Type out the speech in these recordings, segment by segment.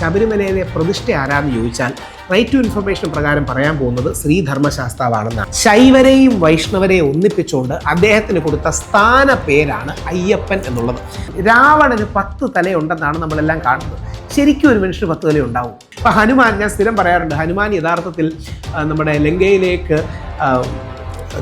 ശബരിമലയിലെ പ്രതിഷ്ഠ ആരാന്ന് ചോദിച്ചാൽ റൈറ്റ് ടു ഇൻഫർമേഷൻ പ്രകാരം പറയാൻ പോകുന്നത് ശ്രീധർമ്മശാസ്താവാണെന്നാണ്. ശൈവരെയും വൈഷ്ണവരെയും ഒന്നിപ്പിച്ചുകൊണ്ട് അദ്ദേഹത്തിന് കൊടുത്ത സ്ഥാന പേരാണ് അയ്യപ്പൻ എന്നുള്ളത്. രാവണന് 10 തലയുണ്ടെന്നാണ് നമ്മളെല്ലാം കാണുന്നത്. ശരിക്കും ഒരു മനുഷ്യന് 10 തല ഉണ്ടാവും. ഇപ്പം ഹനുമാൻ, ഞാൻ സ്ഥിരം പറയാറുണ്ട്, ഹനുമാൻ യഥാർത്ഥത്തിൽ നമ്മുടെ ലങ്കയിലേക്ക്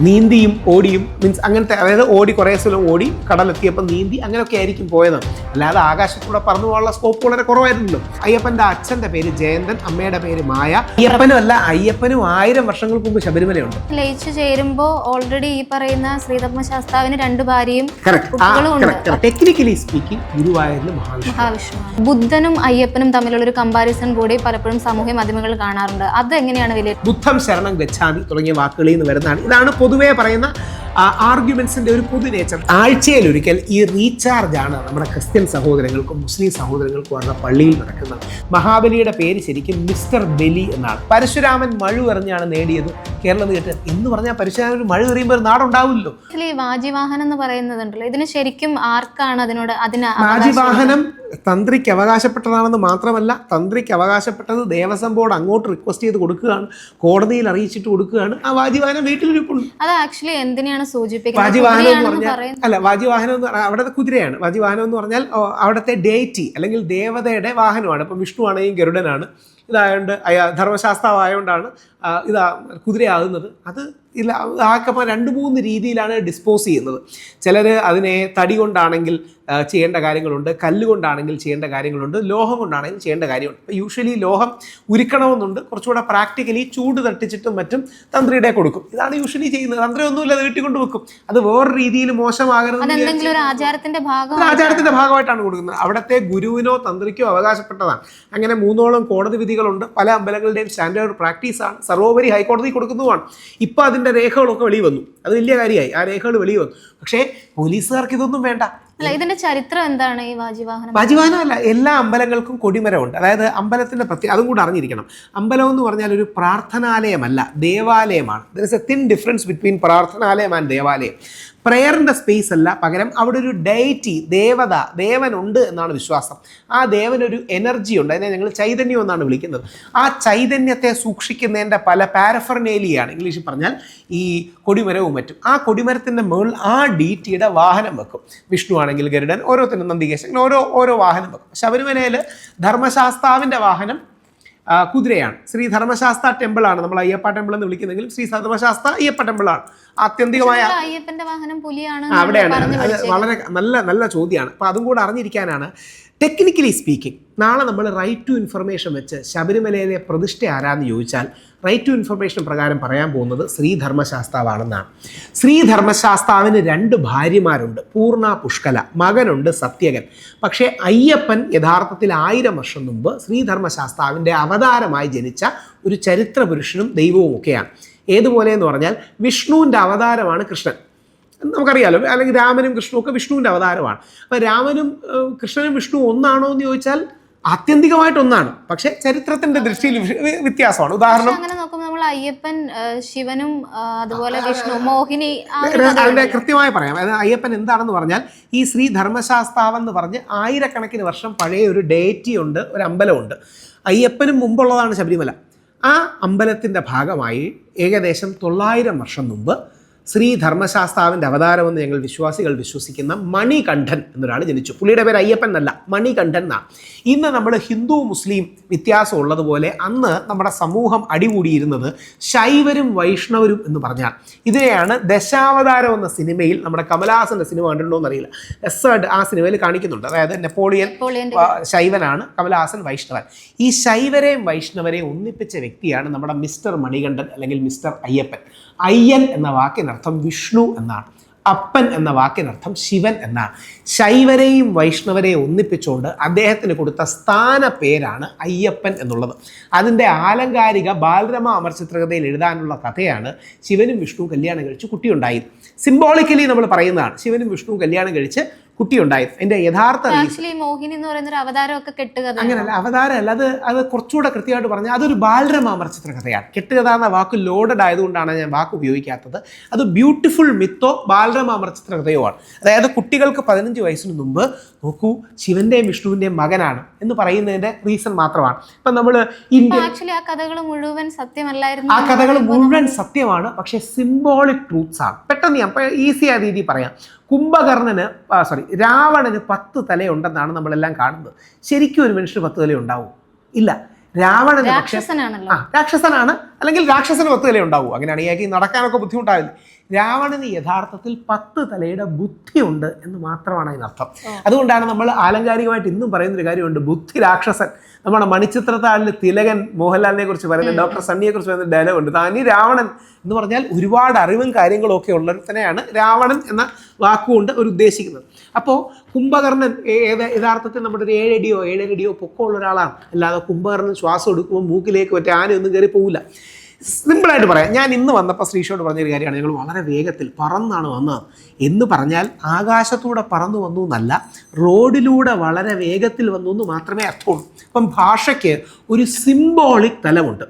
നീന്തിയും ഓടിയും, മീൻസ് അങ്ങനത്തെ, അതായത് ഓടി കുറേ സ്ഥലം ഓടി കടലെത്തിയപ്പോൾ നീന്തി അങ്ങനെയൊക്കെ ആയിരിക്കും പോയത്. അല്ലാതെ ആകാശത്തൂടെ പറന്നു പോകാനുള്ള സ്കോപ്പ് വളരെ കുറവായിരുന്നല്ലോ. അയ്യപ്പൻ്റെ അച്ഛൻ്റെ പേര് ജയന്തൻ, അമ്മയുടെ പേര് മായ. അയ്യപ്പനും 1000 വർഷങ്ങൾക്ക് മുമ്പ് ശബരിമലയുണ്ട്. ലയിച്ചു ചേരുമ്പോൾ ഓൾറെഡി ഈ പറയുന്ന ശ്രീധർമ്മശാസ്താവിന് 2 ഭാര്യയും ടെക്നിക്കലി സ്പീക്കിംഗ് ഗുരുവായൂരിൽ മഹാവിഷ്ണു. ബുദ്ധനും അയ്യപ്പനും തമ്മിലുള്ള ഒരു കമ്പാരിസൺ കൂടി പലപ്പോഴും സാമൂഹ്യ മാധ്യമങ്ങളിൽ കാണാറുണ്ട്. അത് എങ്ങനെയാണ് വലിയ ബുദ്ധം ശരണം ഗച്ഛാമി തുടങ്ങിയ വാക്കുകളിൽ നിന്ന് വരുന്നതാണ്. ഇതാണ് പൊതുവേ പറയുന്ന ആർഗ്യുമെന്റ്സിന്റെ ഒരു പൊതു നേച്ചർ. ആഴ്ചയിലൊരിക്കൽ ഈ റീചാർജ് ആണ് നമ്മുടെ ക്രിസ്ത്യൻ സഹോദരങ്ങൾക്കും മുസ്ലിം സഹോദരങ്ങൾക്കും പറഞ്ഞ പള്ളിയിൽ നടക്കുന്നത്. മഹാബലിയുടെ പേര് ശരിക്കും മിസ്റ്റർ ബലി എന്നാണ്. പരശുരാമൻ മഴു എറിഞ്ഞാണ് നേടിയത് കേരളം കേട്ട് എന്ന് പറഞ്ഞാൽ പരശുരാമൻ മഴ എറിയുമ്പോൾ ഒരു നാടുണ്ടാവില്ലല്ലോ. വാജിവാഹനം എന്ന് പറയുന്നതുണ്ടല്ലോ, ഇതിന് ശരിക്കും ആർക്കാണ് വാജിവാഹനം തന്ത്രിക്ക് അവകാശപ്പെട്ടതാണെന്ന് മാത്രമല്ല, തന്ത്രിക്ക് അവകാശപ്പെട്ടത് ദേവസ്വം ബോർഡ് അങ്ങോട്ട് റിക്വസ്റ്റ് ചെയ്ത് കൊടുക്കുകയാണ്, കോടതിയിൽ അറിയിച്ചിട്ട് കൊടുക്കുകയാണ്. ആ വാജിവാഹനം വീട്ടിലിരിപ്പുണ്ട്. അത് ആക്ച്വലി എന്തിനാണ് സൂചിപ്പിക്കുന്നത്? വാജിവാഹനം എന്ന് പറഞ്ഞാൽ വാജിവാഹനം എന്ന് പറഞ്ഞാൽ അവിടുത്തെ കുതിരയാണ്. വാജിവാഹനം എന്ന് പറഞ്ഞാൽ അവിടുത്തെ ഡേറ്റി അല്ലെങ്കിൽ ദേവതയുടെ വാഹനമാണ്. ഇപ്പം വിഷ്ണു ആണെങ്കിൽ ഗരുഡനാണ്. ഇതായതുകൊണ്ട് ധർമ്മശാസ്താവായതുകൊണ്ടാണ് ഇതാ കുതിരയാകുന്നത്. അത് ഇല്ല, ആക്കപ്പോൾ 2-3 രീതിയിലാണ് ഡിസ്പോസ് ചെയ്യുന്നത്. ചിലർ അതിനെ തടി കൊണ്ടാണെങ്കിൽ ചെയ്യേണ്ട കാര്യങ്ങളുണ്ട്, കല്ല് കൊണ്ടാണെങ്കിൽ ചെയ്യേണ്ട കാര്യങ്ങളുണ്ട്, ലോഹം കൊണ്ടാണെങ്കിൽ ചെയ്യേണ്ട കാര്യമുണ്ട്. അപ്പോൾ യൂഷ്വലി ലോഹം ഉരുക്കണമെന്നുണ്ട്. കുറച്ചുകൂടെ പ്രാക്ടിക്കലി ചൂട് തട്ടിച്ചിട്ടും മറ്റും തന്ത്രിയുടെ കൊടുക്കും. ഇതാണ് യൂഷ്വലി ചെയ്യുന്നത്. തന്ത്രി ഒന്നുമില്ല, അത് വീട്ടിക്കൊണ്ട് വെക്കും. അത് വേറൊരു രീതിയിൽ മോശമാകരുത്, ആചാരത്തിന്റെ ഭാഗമായിട്ടാണ് കൊടുക്കുന്നത്. അവിടുത്തെ ഗുരുവിനോ തന്ത്രിക്കോ അവകാശപ്പെട്ടതാണ്. അങ്ങനെ 3ഓളം കോടതി വിധികളുണ്ട്. പല അമ്പലങ്ങളുടെയും സ്റ്റാൻഡേർഡ് പ്രാക്ടീസാണ്. സർവോപരി ഹൈക്കോടതി കൊടുക്കുന്നതുമാണ്. ഇപ്പോൾ അതിൻ്റെ രേഖകളൊക്കെ വെളി വന്നു. അത് വലിയ കാര്യമായി. ആ രേഖകൾ വെളി വന്നു. പക്ഷേ പോലീസുകാർക്ക് ഇതൊന്നും വേണ്ട. ഇതിന്റെ ചരിത്രം എന്താണ്? ഈ വാജിവാഹനം വാജിവാഹനമല്ല, എല്ലാ അമ്പലങ്ങൾക്കും കൊടിമരമുണ്ട്. അതായത് അമ്പലത്തിന്റെ അതും കൂടെ അറിഞ്ഞിരിക്കണം. അമ്പലം എന്ന് പറഞ്ഞാൽ ഒരു പ്രാർത്ഥനാലയമല്ല, ദേവാലയമാണ്. There is a thin difference between പ്രാർത്ഥനാലയം ആൻഡ് ദേവാലയം. പ്രയറിൻ്റെ സ്പേസ് അല്ല, പകരം അവിടെ ഒരു ഡയറ്റി, ദേവനുണ്ട് എന്നാണ് വിശ്വാസം. ആ ദേവനൊരു എനർജി ഉണ്ട്. അതിനെ ഞങ്ങൾ ചൈതന്യം എന്നാണ് വിളിക്കുന്നത്. ആ ചൈതന്യത്തെ സൂക്ഷിക്കുന്നതിൻ്റെ പല പാരഫർനേലിയാണ്, ഇംഗ്ലീഷിൽ പറഞ്ഞാൽ ഈ കൊടിമരവും മറ്റും. ആ കൊടിമരത്തിൻ്റെ മുകളിൽ ആ ഡീറ്റിയുടെ വാഹനം വെക്കും. വിഷ്ണു ആണെങ്കിൽ ഗരുഡൻ, ഓരോത്തിനും നന്ദികേശൻ, ഓരോ വാഹനം വെക്കും. ശബരിമലയിൽ ധർമ്മശാസ്താവിൻ്റെ വാഹനം കുതിരയാണ്. ശ്രീ ധർമ്മശാസ്ത ടെമ്പിളാണ് നമ്മൾ അയ്യപ്പ ടെമ്പിൾ എന്ന് വിളിക്കുന്നെങ്കിൽ ശ്രീ ധർമ്മശാസ്ത അയ്യപ്പ ടെമ്പിളാണ്. ആത്യന്തികമായ അയ്യപ്പന്റെ വാഹനം പുലിയാണ്. അവിടെയാണ്. അത് വളരെ നല്ല ചോദ്യമാണ്. അപ്പോൾ അതും കൂടെ അറിഞ്ഞിരിക്കാനാണ്. ടെക്നിക്കലി സ്പീക്കിംഗ്, നാളെ നമ്മൾ റൈറ്റ് ടു ഇൻഫർമേഷൻ വെച്ച് ശബരിമലയിലെ പ്രതിഷ്ഠ ആരാന്ന് ചോദിച്ചാൽ റൈറ്റ് ടു ഇൻഫർമേഷൻ പ്രകാരം പറയാൻ പോകുന്നത് ശ്രീധർമ്മശാസ്താവാണെന്നാണ്. ശ്രീധർമ്മശാസ്താവിന് 2 ഭാര്യമാരുണ്ട്, പൂർണ്ണ, പുഷ്കല. മകനുണ്ട് സത്യകൻ. പക്ഷേ അയ്യപ്പൻ യഥാർത്ഥത്തിൽ 1000 വർഷം മുമ്പ് ശ്രീധർമ്മശാസ്താവിൻ്റെ അവതാരമായി ജനിച്ച ഒരു ചരിത്ര പുരുഷനും ദൈവവും ഒക്കെയാണ്. ഏതുപോലെ എന്ന് പറഞ്ഞാൽ വിഷ്ണുവിൻ്റെ അവതാരമാണ് കൃഷ്ണൻ, നമുക്കറിയാലോ. അല്ലെങ്കിൽ രാമനും കൃഷ്ണനും ഒക്കെ വിഷ്ണുവിൻ്റെ അവതാരമാണ്. അപ്പോൾ രാമനും കൃഷ്ണനും വിഷ്ണു ഒന്നാണോ എന്ന് ചോദിച്ചാൽ ആത്യന്തികമായിട്ട് ഒന്നാണ്. പക്ഷെ ചരിത്രത്തിന്റെ ദൃഷ്ടിയിൽ വ്യത്യാസമാണ്. ഉദാഹരണം അങ്ങനെ നോക്കുമ്പോൾ നമ്മൾ അയ്യപ്പൻ ശിവനും അതുപോലെ വിഷ്ണു മോഹിനി അതിന്റെ കൃത്യമായി പറയാം. അതായത് അയ്യപ്പൻ എന്താണെന്ന് പറഞ്ഞാൽ ഈ ശ്രീ ധർമ്മശാസ്താവെന്ന് പറഞ്ഞ് 1000 വർഷം പഴയ ഒരു ഡേറ്റി ഉണ്ട്, ഒരു അമ്പലമുണ്ട്. അയ്യപ്പനും മുമ്പുള്ളതാണ് ശബരിമല. ആ അമ്പലത്തിൻ്റെ ഭാഗമായി ഏകദേശം 900 വർഷം മുമ്പ് ശ്രീ ധർമ്മശാസ്താവിൻ്റെ അവതാരമെന്ന് ഞങ്ങൾ വിശ്വാസികൾ വിശ്വസിക്കുന്ന മണികണ്ഠൻ എന്നൊരാൾ ജനിച്ചു. പുള്ളിയുടെ പേര് അയ്യപ്പൻ എന്നല്ല, മണികണ്ഠൻ എന്നാണ്. ഇന്ന് നമ്മൾ ഹിന്ദു മുസ്ലിം വ്യത്യാസം ഉള്ളതുപോലെ അന്ന് നമ്മുടെ സമൂഹം അടികൂടിയിരുന്നത് ശൈവരും വൈഷ്ണവരും എന്ന് പറഞ്ഞാൽ. ഇതിനെയാണ് ദശാവതാരം എന്ന സിനിമയിൽ, നമ്മുടെ കമലഹാസൻ്റെ സിനിമ കണ്ടിട്ടുണ്ടോ എന്നറിയില്ല, ആ സിനിമയിൽ കാണിക്കുന്നുണ്ട്. അതായത് നെപ്പോളിയൻ ശൈവനാണ്, കമലഹാസൻ വൈഷ്ണവൻ. ഈ ശൈവരെയും വൈഷ്ണവരെയും ഒന്നിപ്പിച്ച വ്യക്തിയാണ് നമ്മുടെ മിസ്റ്റർ മണികണ്ഠൻ അല്ലെങ്കിൽ മിസ്റ്റർ അയ്യപ്പൻ. അയ്യൻ എന്ന വാക്കിനർത്ഥം വിഷ്ണു എന്നാണ്. അപ്പൻ എന്ന വാക്കിനർത്ഥം ശിവൻ എന്നാണ്. ശൈവരെയും വൈഷ്ണവരെയും ഒന്നിപ്പിച്ചുകൊണ്ട് അദ്ദേഹത്തിന് കൊടുത്ത സ്ഥാന പേരാണ് അയ്യപ്പൻ എന്നുള്ളത്. അതിൻ്റെ ആലങ്കാരിക ബാലരമ അമർചിത്രകഥയിൽ എഴുതാനുള്ള കഥയാണ് ശിവനും വിഷ്ണുവും കല്യാണം കഴിച്ച് കുട്ടിയുണ്ടായി. സിംബോളിക്കലി നമ്മൾ പറയുന്നതാണ്. ശിവനും വിഷ്ണുവും കല്യാണം കഴിച്ച് കുട്ടിയുണ്ടായത്. എൻ്റെ യഥാർത്ഥ ആക്ച്വലി മോഹിനി എന്ന് പറയുന്ന ഒരു അവതാരമൊക്കെ കെട്ടുകഥ അങ്ങനെയല്ല, അവതാരമല്ല, അത് കുറച്ചുകൂടെ കൃത്യമായിട്ട് പറഞ്ഞാൽ അതൊരു ബാലരമാമർ ചിത്രകഥയാണ്. കെട്ടുകഥ എന്ന വാക്ക് ലോഡഡ് ആയതുകൊണ്ടാണ് ഞാൻ വാക്ക് ഉപയോഗിക്കാത്തത്. അത് ബ്യൂട്ടിഫുൾ മിത്തോ ബാലരമാമർ ചിത്രകഥയോ ആണ്. അതായത് കുട്ടികൾക്ക് 15 വയസ്സിന് മുമ്പ് നോക്കൂ ശിവന്റെയും വിഷ്ണുവിന്റെയും മകനാണ് എന്ന് പറയുന്നതിന്റെ റീസൺ മാത്രമാണ്. ഇപ്പം നമ്മൾ ആക്ച്വലി ആ കഥകൾ മുഴുവൻ സത്യമല്ലായിരുന്നു. ആ കഥകൾ മുഴുവൻ സത്യമാണ്, പക്ഷേ സിംബോളിക് ട്രൂത്ത്സ് ആണ്. പെട്ടെന്ന് ഞാൻ ഈസി ആയ രീതിയിൽ പറയാം. രാവണന് 10 തലയുണ്ടെന്നാണ് നമ്മളെല്ലാം കാണുന്നത്. ശരിക്കും ഒരു മനുഷ്യന് 10 തല ഉണ്ടാവും? ഇല്ല. രാവണന് രാക്ഷസനാണ്, അല്ലെങ്കിൽ രാക്ഷസന് 10 തല ഉണ്ടാവും. അങ്ങനെയാണെങ്കിൽ നടക്കാനൊക്കെ ബുദ്ധിമുട്ടാവില്ല. രാവണന് യഥാർത്ഥത്തിൽ 10 തലയുടെ ബുദ്ധിയുണ്ട് എന്ന് മാത്രമാണ് അതിനർത്ഥം. അതുകൊണ്ടാണ് നമ്മൾ ആലങ്കാരികമായിട്ട് ഇന്നും പറയുന്നൊരു കാര്യമുണ്ട്, ബുദ്ധി രാക്ഷസൻ. നമ്മുടെ മണിച്ചിത്രത്താഴിൽ തിലകൻ മോഹൻലാലിനെ കുറിച്ച് പറയുന്നത്, ഡോക്ടർ സണ്ണിയെ കുറിച്ച് പറയുന്ന ഡയലോഗ് ഉണ്ട്, താനി രാവണൻ എന്ന് പറഞ്ഞാൽ ഒരുപാട് അറിവും കാര്യങ്ങളും ഒക്കെ ഉള്ളതിനെയാണ് രാവണൻ എന്ന വാക്കുകൊണ്ട് അവർ ഉദ്ദേശിക്കുന്നത്. അപ്പോൾ കുംഭകർണൻ യഥാർത്ഥത്തിൽ നമ്മുടെ ഒരു 7 അടിയോ 7.5 അടിയോ പൊക്കമുള്ള ഒരാളാണ്. അല്ലാതെ കുംഭകർണൻ ശ്വാസം എടുക്കുമ്പോൾ മൂക്കിലേക്ക് മറ്റേ ആനയൊന്നും കയറി പോകില്ല. സിമ്പിളായിട്ട് പറയാം, ഞാൻ ഇന്ന് വന്നപ്പോൾ ശ്രീഷോട് പറഞ്ഞൊരു കാര്യമാണ്, ഞങ്ങൾ വളരെ വേഗത്തിൽ പറന്നാണ് വന്നത് എന്ന് പറഞ്ഞാൽ ആകാശത്തൂടെ പറന്നു വന്നു എന്നല്ല, റോഡിലൂടെ വളരെ വേഗത്തിൽ വന്നു എന്ന് മാത്രമേ അർത്ഥമുള്ളൂ. അപ്പം ഭാഷയ്ക്ക് ഒരു സിംബോളിക് തലമുണ്ട്.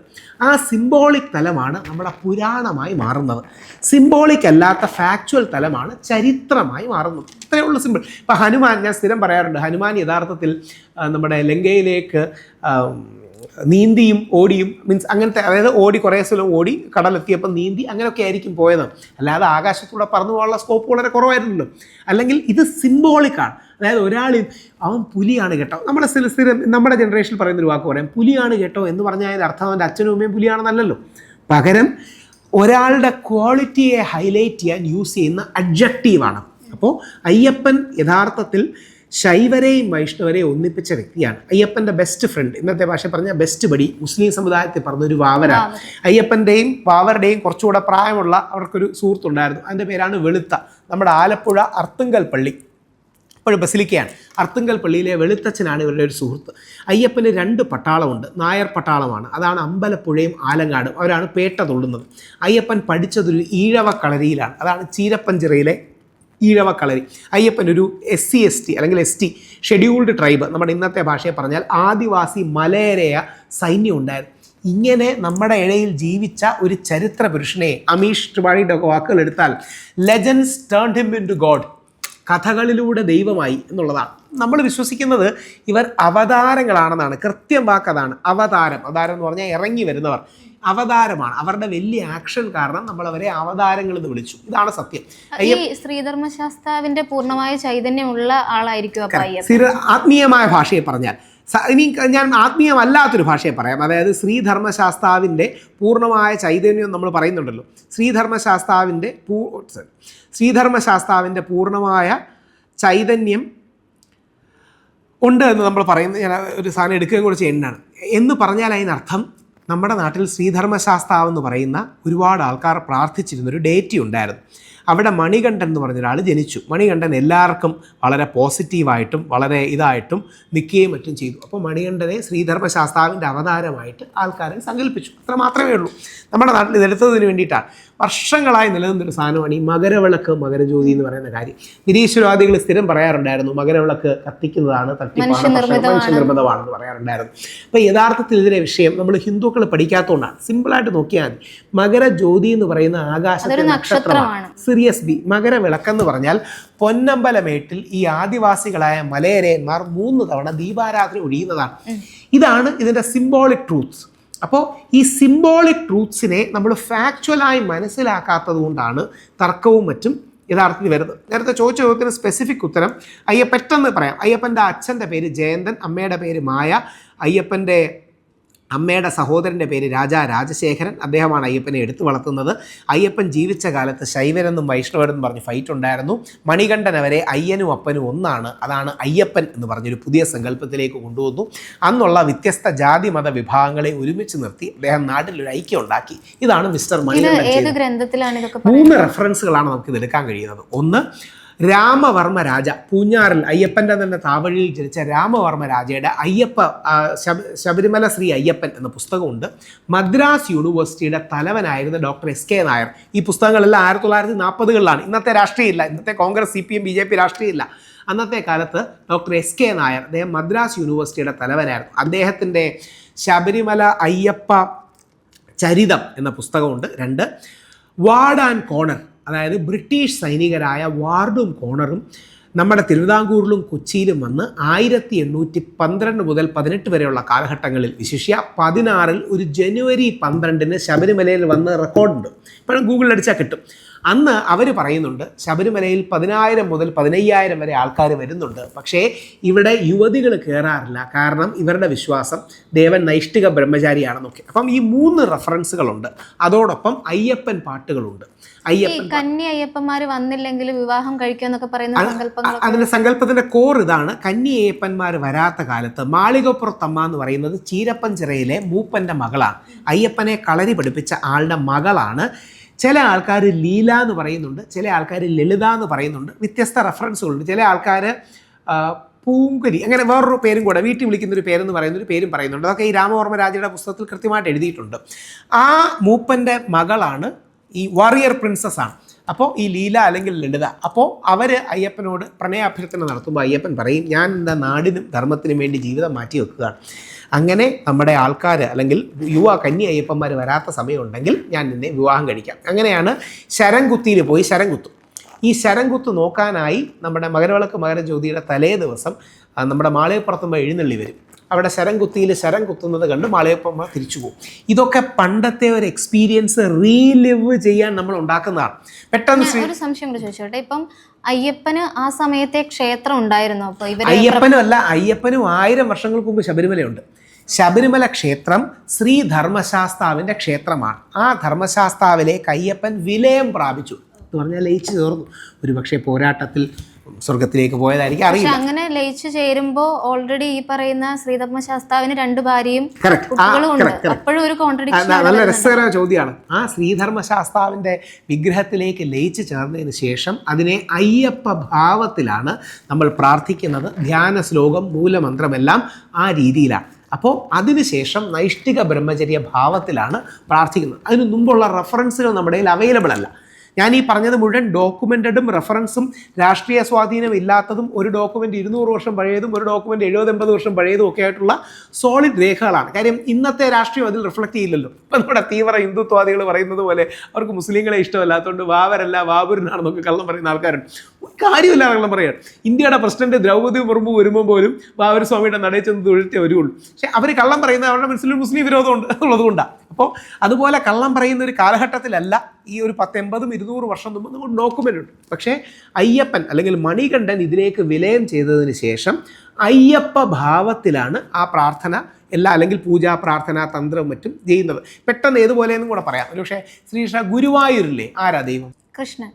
ആ സിംബോളിക് തലമാണ് നമ്മുടെ പുരാണമായി മാറുന്നത്. സിംബോളിക് അല്ലാത്ത ഫാക്ച്വൽ തലമാണ് ചരിത്രമായി മാറുന്നത്. ഇത്രയേ ഉള്ളൂ, സിമ്പിൾ. ഇപ്പം ഹനുമാൻ, ഞാൻ സ്ഥിരം പറയാറുണ്ട്, ഹനുമാൻ യഥാർത്ഥത്തിൽ നമ്മുടെ ലങ്കയിലേക്ക് നീന്തിയും ഓടിയും, മീൻസ് അങ്ങനത്തെ, അതായത് ഓടി കുറേ സ്ഥലം ഓടി കടലെത്തിയപ്പോൾ നീന്തി അങ്ങനെയൊക്കെ ആയിരിക്കും പോയത്. അല്ലാതെ ആകാശത്തൂടെ പറന്നു പോകാനുള്ള സ്കോപ്പ് വളരെ കുറവായിരുന്നല്ലോ. അല്ലെങ്കിൽ ഇത് സിംബോളിക്കാണ്. അതായത് ഒരാളും അവൻ പുലിയാണ് കേട്ടോ, നമ്മുടെ ജനറേഷനിൽ പറയുന്നൊരു വാക്ക് പറയാം, പുലിയാണ് കേട്ടോ എന്ന് പറഞ്ഞാൽ അതിൻ്റെ അർത്ഥം അവൻ്റെ അച്ഛനും അമ്മയും പുലിയാണെന്നല്ലല്ലോ. പകരം ഒരാളുടെ ക്വാളിറ്റിയെ ഹൈലൈറ്റ് ചെയ്യാൻ യൂസ് ചെയ്യുന്ന അഡ്ജക്റ്റീവാണ്. അപ്പോൾ അയ്യപ്പൻ യഥാർത്ഥത്തിൽ ശൈവരെയും വൈഷ്ണവരെയും ഒന്നിപ്പിച്ച വ്യക്തിയാണ്. അയ്യപ്പൻ്റെ ബെസ്റ്റ് ഫ്രണ്ട്, ഇന്നത്തെ ഭാഷ പറഞ്ഞാൽ ബെസ്റ്റ് ബഡി, മുസ്ലിം സമുദായത്തിൽ പറഞ്ഞൊരു വാവരാണ്. അയ്യപ്പൻ്റെയും വാവരുടെയും കുറച്ചുകൂടെ പ്രായമുള്ള അവർക്കൊരു സുഹൃത്തുണ്ടായിരുന്നു. അതിൻ്റെ പേരാണ് വെളുത്ത. നമ്മുടെ ആലപ്പുഴ അർത്തുങ്കൽ പള്ളി, ഇപ്പോഴും ബസിലിക്കയാണ്, അർത്തുങ്കൽ പള്ളിയിലെ വെളുത്തച്ഛനാണ് ഇവരുടെ ഒരു സുഹൃത്ത്. അയ്യപ്പന് 2 പട്ടാളമുണ്ട്. നായർ പട്ടാളമാണ്, അതാണ് അമ്പലപ്പുഴയും ആലങ്ങാടും. അവരാണ് പേട്ട തൊള്ളുന്നത്. അയ്യപ്പൻ പഠിച്ചതൊരു ഈഴവ കളരിയിലാണ്, അതാണ് ചീരപ്പഞ്ചിറയിലെ ഈഴവ കളരി. അയ്യപ്പൻ ഒരു SC/ST അല്ലെങ്കിൽ ST ഷെഡ്യൂൾഡ് ട്രൈബ്, നമ്മുടെ ഇന്നത്തെ ഭാഷയെ പറഞ്ഞാൽ ആദിവാസി മലയരയ സൈന്യം ഉണ്ടായിരുന്നു. ഇങ്ങനെ നമ്മുടെ ഇടയിൽ ജീവിച്ച ഒരു ചരിത്ര പുരുഷനെ അമീഷ് ത്രിപാഠിയുടെ വാക്കുകൾ എടുത്താൽ legends turned him into God, കഥകളിലൂടെ ദൈവമായി എന്നുള്ളതാണ്. നമ്മൾ വിശ്വസിക്കുന്നത് ഇവർ അവതാരങ്ങളാണെന്നാണ്. കൃത്യം വാക്കതാണ്, അവതാരം. അവതാരം എന്ന് പറഞ്ഞാൽ ഇറങ്ങി വരുന്നവർ, അവതാരമാണ്. അവരുടെ വലിയ ആക്ഷൻ കാരണം നമ്മൾ അവരെ അവതാരങ്ങൾ എന്ന് വിളിച്ചു. ഇതാണ് സത്യം. ഈ ശ്രീധർമ്മശാസ്താവിന്റെ പൂർണ്ണമായ ചൈതന്യമുള്ള ആളായിരിക്കും ആത്മീയമായ ഭാഷയെ പറഞ്ഞാൽ. ഇനി ഞാൻ ആത്മീയമല്ലാത്തൊരു ഭാഷയെ പറയാം. അതായത് ശ്രീധർമ്മശാസ്താവിൻ്റെ പൂർണ്ണമായ ചൈതന്യം നമ്മൾ പറയുന്നുണ്ടല്ലോ, ശ്രീധർമ്മശാസ്താവിൻ്റെ പൂർണ്ണമായ ചൈതന്യം ഉണ്ട് എന്ന് നമ്മൾ പറയുന്നത്. ഞാൻ ഒരു സാധനം എടുക്കുകയും കൂടെ ചെയ്യുന്നതാണ് എന്ന് പറഞ്ഞാൽ അതിനർത്ഥം നമ്മുടെ നാട്ടിൽ ശ്രീധർമ്മശാസ്താവെന്ന് പറയുന്ന ഒരുപാട് ആൾക്കാർ പ്രാർത്ഥിച്ചിരുന്നൊരു ഡേറ്റി ഉണ്ടായിരുന്നു. അവിടെ മണികണ്ഠൻ എന്ന് പറഞ്ഞൊരാൾ ജനിച്ചു. മണികണ്ഠൻ എല്ലാവർക്കും വളരെ പോസിറ്റീവായിട്ടും വളരെ ഇതായിട്ടും നിൽക്കുകയും മറ്റും ചെയ്തു. അപ്പോൾ മണികണ്ഠനെ ശ്രീധർമ്മശാസ്താവിൻ്റെ അവതാരമായിട്ട് ആൾക്കാരെ സങ്കല്പിച്ചു. അത്ര മാത്രമേ ഉള്ളൂ. നമ്മുടെ നാട്ടിൽ ഇതെടുത്തതിന് വേണ്ടിയിട്ടാണ്. വർഷങ്ങളായി നിലനിന്നൊരു സാധനമാണ് ഈ മകരവിളക്ക്, മകരജ്യോതി എന്ന് പറയുന്ന കാര്യം. നിരീശ്വരവാദികൾ സ്ഥിരം പറയാറുണ്ടായിരുന്നു മകരവിളക്ക് കത്തിക്കുന്നതാണ്, തട്ടിപ്പാണ്, മനുഷ്യനിർമ്മിതമാണെന്ന് പറയാറുണ്ടായിരുന്നു. അപ്പോൾ യഥാർത്ഥത്തിൽ ഇതിലെ വിഷയം നമ്മൾ ഹിന്ദുക്കൾ പഠിക്കാത്തതുകൊണ്ടാണ്. സിമ്പിളായിട്ട് നോക്കിയാൽ മതി. മകരജ്യോതി എന്ന് പറയുന്ന ആകാശത്തെ നക്ഷത്രമാണ്. Serious B. മകരവിളക്കെന്ന് പറഞ്ഞാൽ പൊന്നമ്പലമേട്ടിൽ ഈ ആദിവാസികളായ മലയരയന്മാർ 3 തവണ ദീപാരാധന ഒഴിയുന്നതാണ്. ഇതാണ് ഇതിൻ്റെ സിംബോളിക് ട്രൂത്ത്സ്. അപ്പോൾ ഈ സിംബോളിക് ട്രൂത്ത്സിനെ നമ്മൾ ഫാക്ച്വലായി മനസ്സിലാക്കാത്തത് കൊണ്ടാണ് തർക്കവും മറ്റും യഥാർത്ഥത്തിൽ വരുന്നത്. നേരത്തെ ചോദിച്ച ചോദ്യത്തിന് സ്പെസിഫിക് ഉത്തരം പെട്ടെന്ന് പറയാം. അയ്യപ്പൻ്റെ അച്ഛൻ്റെ പേര് ജയന്തൻ, അമ്മയുടെ പേര് മായ. അയ്യപ്പൻ്റെ അമ്മയുടെ സഹോദരൻ്റെ പേര് രാജശേഖരൻ. അദ്ദേഹമാണ് അയ്യപ്പനെ എടുത്തു വളർത്തുന്നത്. അയ്യപ്പൻ ജീവിച്ച കാലത്ത് ശൈവരെന്നും വൈഷ്ണവരെന്നും പറഞ്ഞ് ഫൈറ്റ് ഉണ്ടായിരുന്നു. മണികണ്ഠൻ അവരെ അയ്യനും അപ്പനും ഒന്നാണ്, അതാണ് അയ്യപ്പൻ എന്ന് പറഞ്ഞൊരു പുതിയ സങ്കല്പത്തിലേക്ക് കൊണ്ടുവന്നു. അന്നുള്ള വ്യത്യസ്ത ജാതി മത വിഭാഗങ്ങളെ ഒരുമിച്ച് നിർത്തി അദ്ദേഹം നാട്ടിലൊരു ഐക്യം ഉണ്ടാക്കി. ഇതാണ് മിസ്റ്റർ മണികണ്ഠൻ. 3 റെഫറൻസുകളാണ് നമുക്കിത് എടുക്കാൻ കഴിയുന്നത്. ഒന്ന്, രാമവർമ്മ രാജ, പൂഞ്ഞാറിൽ അയ്യപ്പൻ്റെ തന്നെ താവഴിയിൽ ജനിച്ച രാമവർമ്മ രാജയുടെ ശബരിമല ശ്രീ അയ്യപ്പൻ എന്ന പുസ്തകമുണ്ട്. മദ്രാസ് യൂണിവേഴ്സിറ്റിയുടെ തലവനായിരുന്ന ഡോക്ടർ SK നായർ. ഈ പുസ്തകങ്ങളെല്ലാം 1940കളിലാണ്. ഇന്നത്തെ രാഷ്ട്രീയമില്ല, ഇന്നത്തെ കോൺഗ്രസ് CPM BJP രാഷ്ട്രീയമില്ല. അന്നത്തെ കാലത്ത് ഡോക്ടർ SK നായർ, അദ്ദേഹം മദ്രാസ് യൂണിവേഴ്സിറ്റിയുടെ തലവനായിരുന്നു. അദ്ദേഹത്തിൻ്റെ ശബരിമല അയ്യപ്പ ചരിതം എന്ന പുസ്തകമുണ്ട്. 2 വാർഡ് ആൻഡ് കോണർ, അതായത് ബ്രിട്ടീഷ് സൈനികരായ വാർഡും കോണറും നമ്മുടെ തിരുവിതാംകൂറിലും കൊച്ചിയിലും വന്ന് 1812 മുതൽ 18 വരെയുള്ള കാലഘട്ടങ്ങളിൽ, വിശിഷ്യ 16 ഒരു ജനുവരി 12 ശബരിമലയിൽ വന്ന് റെക്കോർഡുണ്ട്. ഇപ്പോഴും ഗൂഗിളിൽ അടിച്ചാൽ കിട്ടും. അന്ന് അവർ പറയുന്നുണ്ട് ശബരിമലയിൽ 10,000 മുതൽ 15,000 വരെ ആൾക്കാർ വരുന്നുണ്ട്. പക്ഷേ ഇവിടെ യുവതികൾ കയറാറില്ല. കാരണം ഇവരുടെ വിശ്വാസം ദേവൻ നൈഷ്ഠിക ബ്രഹ്മചാരിയാണെന്നൊക്കെ. അപ്പം ഈ 3 റെഫറൻസുകളുണ്ട്. അതോടൊപ്പം അയ്യപ്പൻ പാട്ടുകളുണ്ട്. കന്നി അയ്യപ്പന്മാർ വന്നില്ലെങ്കിൽ വിവാഹം കഴിക്കുമെന്നൊക്കെ പറയുന്ന സങ്കല്പങ്ങൾ, അതിന്റെ സങ്കല്പത്തിന്റെ കോർ ഇതാണ്. കന്നി അയ്യപ്പന്മാർ വരാത്ത കാലത്ത് മാളികപ്പുറത്തമ്മ എന്ന് പറയുന്നത് ചീരപ്പൻചിറയിലെ മൂപ്പന്റെ മകളാണ്. അയ്യപ്പനെ കളരി പഠിപ്പിച്ച ആളുടെ മകളാണ്. ചില ആൾക്കാർ ലീല എന്ന് പറയുന്നുണ്ട്, ചില ആൾക്കാർ ലളിത എന്ന് പറയുന്നുണ്ട്. വ്യത്യസ്ത റെഫറൻസുകളുണ്ട്. ചില ആൾക്കാർ പൂങ്കുരി, അങ്ങനെ വേറൊരു പേരും കൂടെ, വീട്ടിൽ വിളിക്കുന്നൊരു പേരെന്ന് പറയുന്നൊരു പേരും പറയുന്നുണ്ട്. അതൊക്കെ ഈ രാമവർമ്മ രാജയുടെ പുസ്തകത്തിൽ കൃത്യമായിട്ട് എഴുതിയിട്ടുണ്ട്. ആ മൂപ്പൻ്റെ മകളാണ് ഈ വാറിയർ പ്രിൻസസ് ആണ്. അപ്പോൾ ഈ ലീല അല്ലെങ്കിൽ ലളിത, അപ്പോൾ അവർ അയ്യപ്പനോട് പ്രണയാഭ്യർത്ഥന നടത്തുമ്പോൾ അയ്യപ്പൻ പറയും, ഞാൻ എൻ്റെ നാടിനും ധർമ്മത്തിനും വേണ്ടി ജീവിതം മാറ്റി വെക്കുകയാണ്. അങ്ങനെ നമ്മുടെ ആൾക്കാർ അല്ലെങ്കിൽ യുവ കന്നി അയ്യപ്പന്മാർ വരാത്ത സമയമുണ്ടെങ്കിൽ ഞാൻ നിന്നെ വിവാഹം കഴിക്കാം. അങ്ങനെയാണ് ശരംകുത്തിയിൽ പോയി ശരം കുത്തും. ഈ ശരം കുത്ത് നോക്കാനായി നമ്മുടെ മകരവിളക്ക് മകരജ്യോതിയുടെ തലേ ദിവസം നമ്മുടെ മാളികപ്പുറത്തുമ്പ എഴുന്നള്ളി വരും. അവിടെ ശരം കുത്തിയിൽ ശരം കുത്തുന്നത് കണ്ട് മാളികപ്പുറമ്മ തിരിച്ചു പോകും. ഇതൊക്കെ പണ്ടത്തെ ഒരു എക്സ്പീരിയൻസ് റീലിവ് ചെയ്യാൻ നമ്മൾ ഉണ്ടാക്കുന്നതാണ്. പെട്ടെന്ന് ഒരു സംശയം കൂടെ ചോദിച്ചോട്ടെ, ഇപ്പം അയ്യപ്പന് ആ സമയത്തെ ക്ഷേത്രം ഉണ്ടായിരുന്നു? അപ്പോൾ അയ്യപ്പനും അല്ല, അയ്യപ്പനും 1000 വർഷങ്ങൾക്ക് മുമ്പ് ശബരിമലയുണ്ട്. ശബരിമല ക്ഷേത്രം ശ്രീ ധർമ്മശാസ്താവിൻ്റെ ക്ഷേത്രമാണ്. ആ ധർമ്മശാസ്താവിലേക്ക് അയ്യപ്പൻ വിലയം പ്രാപിച്ചു എന്ന് പറഞ്ഞാൽ ലയിച്ചു ചേർന്നു. ഒരു പക്ഷേ പോരാട്ടത്തിൽ സ്വർഗത്തിലേക്ക് പോയതായിരിക്കും, അറിയില്ല. അങ്ങനെ ലയിച്ചു ചേരുമ്പോൾ ഓൾറെഡി ഈ പറയുന്ന ശ്രീധർമ്മശാസ്താവിന് 2 ഭാര്യയും കുട്ടികളും ഉണ്ട്. അപ്പോഴും ഒരു കോൺട്രഡിക്ഷൻ. നല്ല രസകരമായ ചോദ്യമാണ്. ആ ശ്രീധർമ്മശാസ്താവിൻ്റെ വിഗ്രഹത്തിലേക്ക് ലയിച്ചു ചേർന്നതിന് ശേഷം അതിനെ അയ്യപ്പ ഭാവത്തിലാണ് നമ്മൾ പ്രാർത്ഥിക്കുന്നത്. ധ്യാന ശ്ലോകം, മൂലമന്ത്രമെല്ലാം ആ രീതിയിലാണ്. അപ്പോൾ അതിനുശേഷം നൈഷ്ഠിക ബ്രഹ്മചര്യ ഭാവത്തിലാണ് പ്രാർത്ഥിക്കുന്നത്. അതിന് മുമ്പുള്ള റെഫറൻസുകൾ നമ്മുടെ കയ്യിൽ അവൈലബിൾ അല്ല. ഞാൻ ഈ പറഞ്ഞത് മുഴുവൻ ഡോക്യുമെൻറ്റഡും റെഫറൻസും രാഷ്ട്രീയ സ്വാധീനം ഇല്ലാത്തതും, ഒരു ഡോക്യുമെൻ്റ് 200 വർഷം പഴയതും ഒരു ഡോക്യുമെൻ്റ് 70-80 വർഷം പഴയതും ഒക്കെ ആയിട്ടുള്ള സോളിഡ് രേഖകളാണ്. കാര്യം ഇന്നത്തെ രാഷ്ട്രീയം അതിൽ റിഫ്ലക്റ്റ് ചെയ്യില്ലല്ലോ. ഇപ്പം നമ്മുടെ തീവ്ര ഹിന്ദുത്വവാദികൾ പറയുന്നത് പോലെ അവർക്ക് മുസ്ലിങ്ങളെ ഇഷ്ടമല്ലാത്തതുകൊണ്ട് വാവരല്ല വാബുരനാണെന്നൊക്കെ കള്ളം പറയുന്ന ആൾക്കാരുണ്ട്. കാര്യമില്ല കള്ളം പറയുകയാണ്. ഇന്ത്യയുടെ പ്രസിഡന്റ് ദ്രൗപദി മുർമു വരുമ്പോൾ പോലും വാവൂർ സ്വാമിയുടെ നടയിൽ ചെന്ന് തൊഴിലത്തെ വരുള്ളൂ. പക്ഷേ അവർ കള്ളം പറയുന്നത് അവരുടെ മനസ്സിൽ മുസ്ലിം വിരോധമുണ്ട് എന്നുള്ളതുകൊണ്ടാണ്. അപ്പോൾ അതുപോലെ കള്ളം പറയുന്ന ഒരു കാലഘട്ടത്തിലല്ല ഈ ഒരു 180-200 വർഷം മുമ്പ് നമുക്ക് ഡോക്യുമെൻ്റ് ഉണ്ട്. പക്ഷേ അയ്യപ്പൻ അല്ലെങ്കിൽ മണികണ്ഠൻ ഇതിലേക്ക് വിലയം ചെയ്തതിന് ശേഷം അയ്യപ്പ ഭാവത്തിലാണ് ആ പ്രാർത്ഥന അല്ലെങ്കിൽ പൂജാ പ്രാർത്ഥന തന്ത്രവും മറ്റും ചെയ്യുന്നത്. പെട്ടെന്ന് ഏതുപോലെയെന്നും കൂടെ പറയാം. പക്ഷേ ശ്രീകൃഷ്ണ ഗുരുവായൂരില്ലേ, ആരാ ദൈവം? കൃഷ്ണൻ.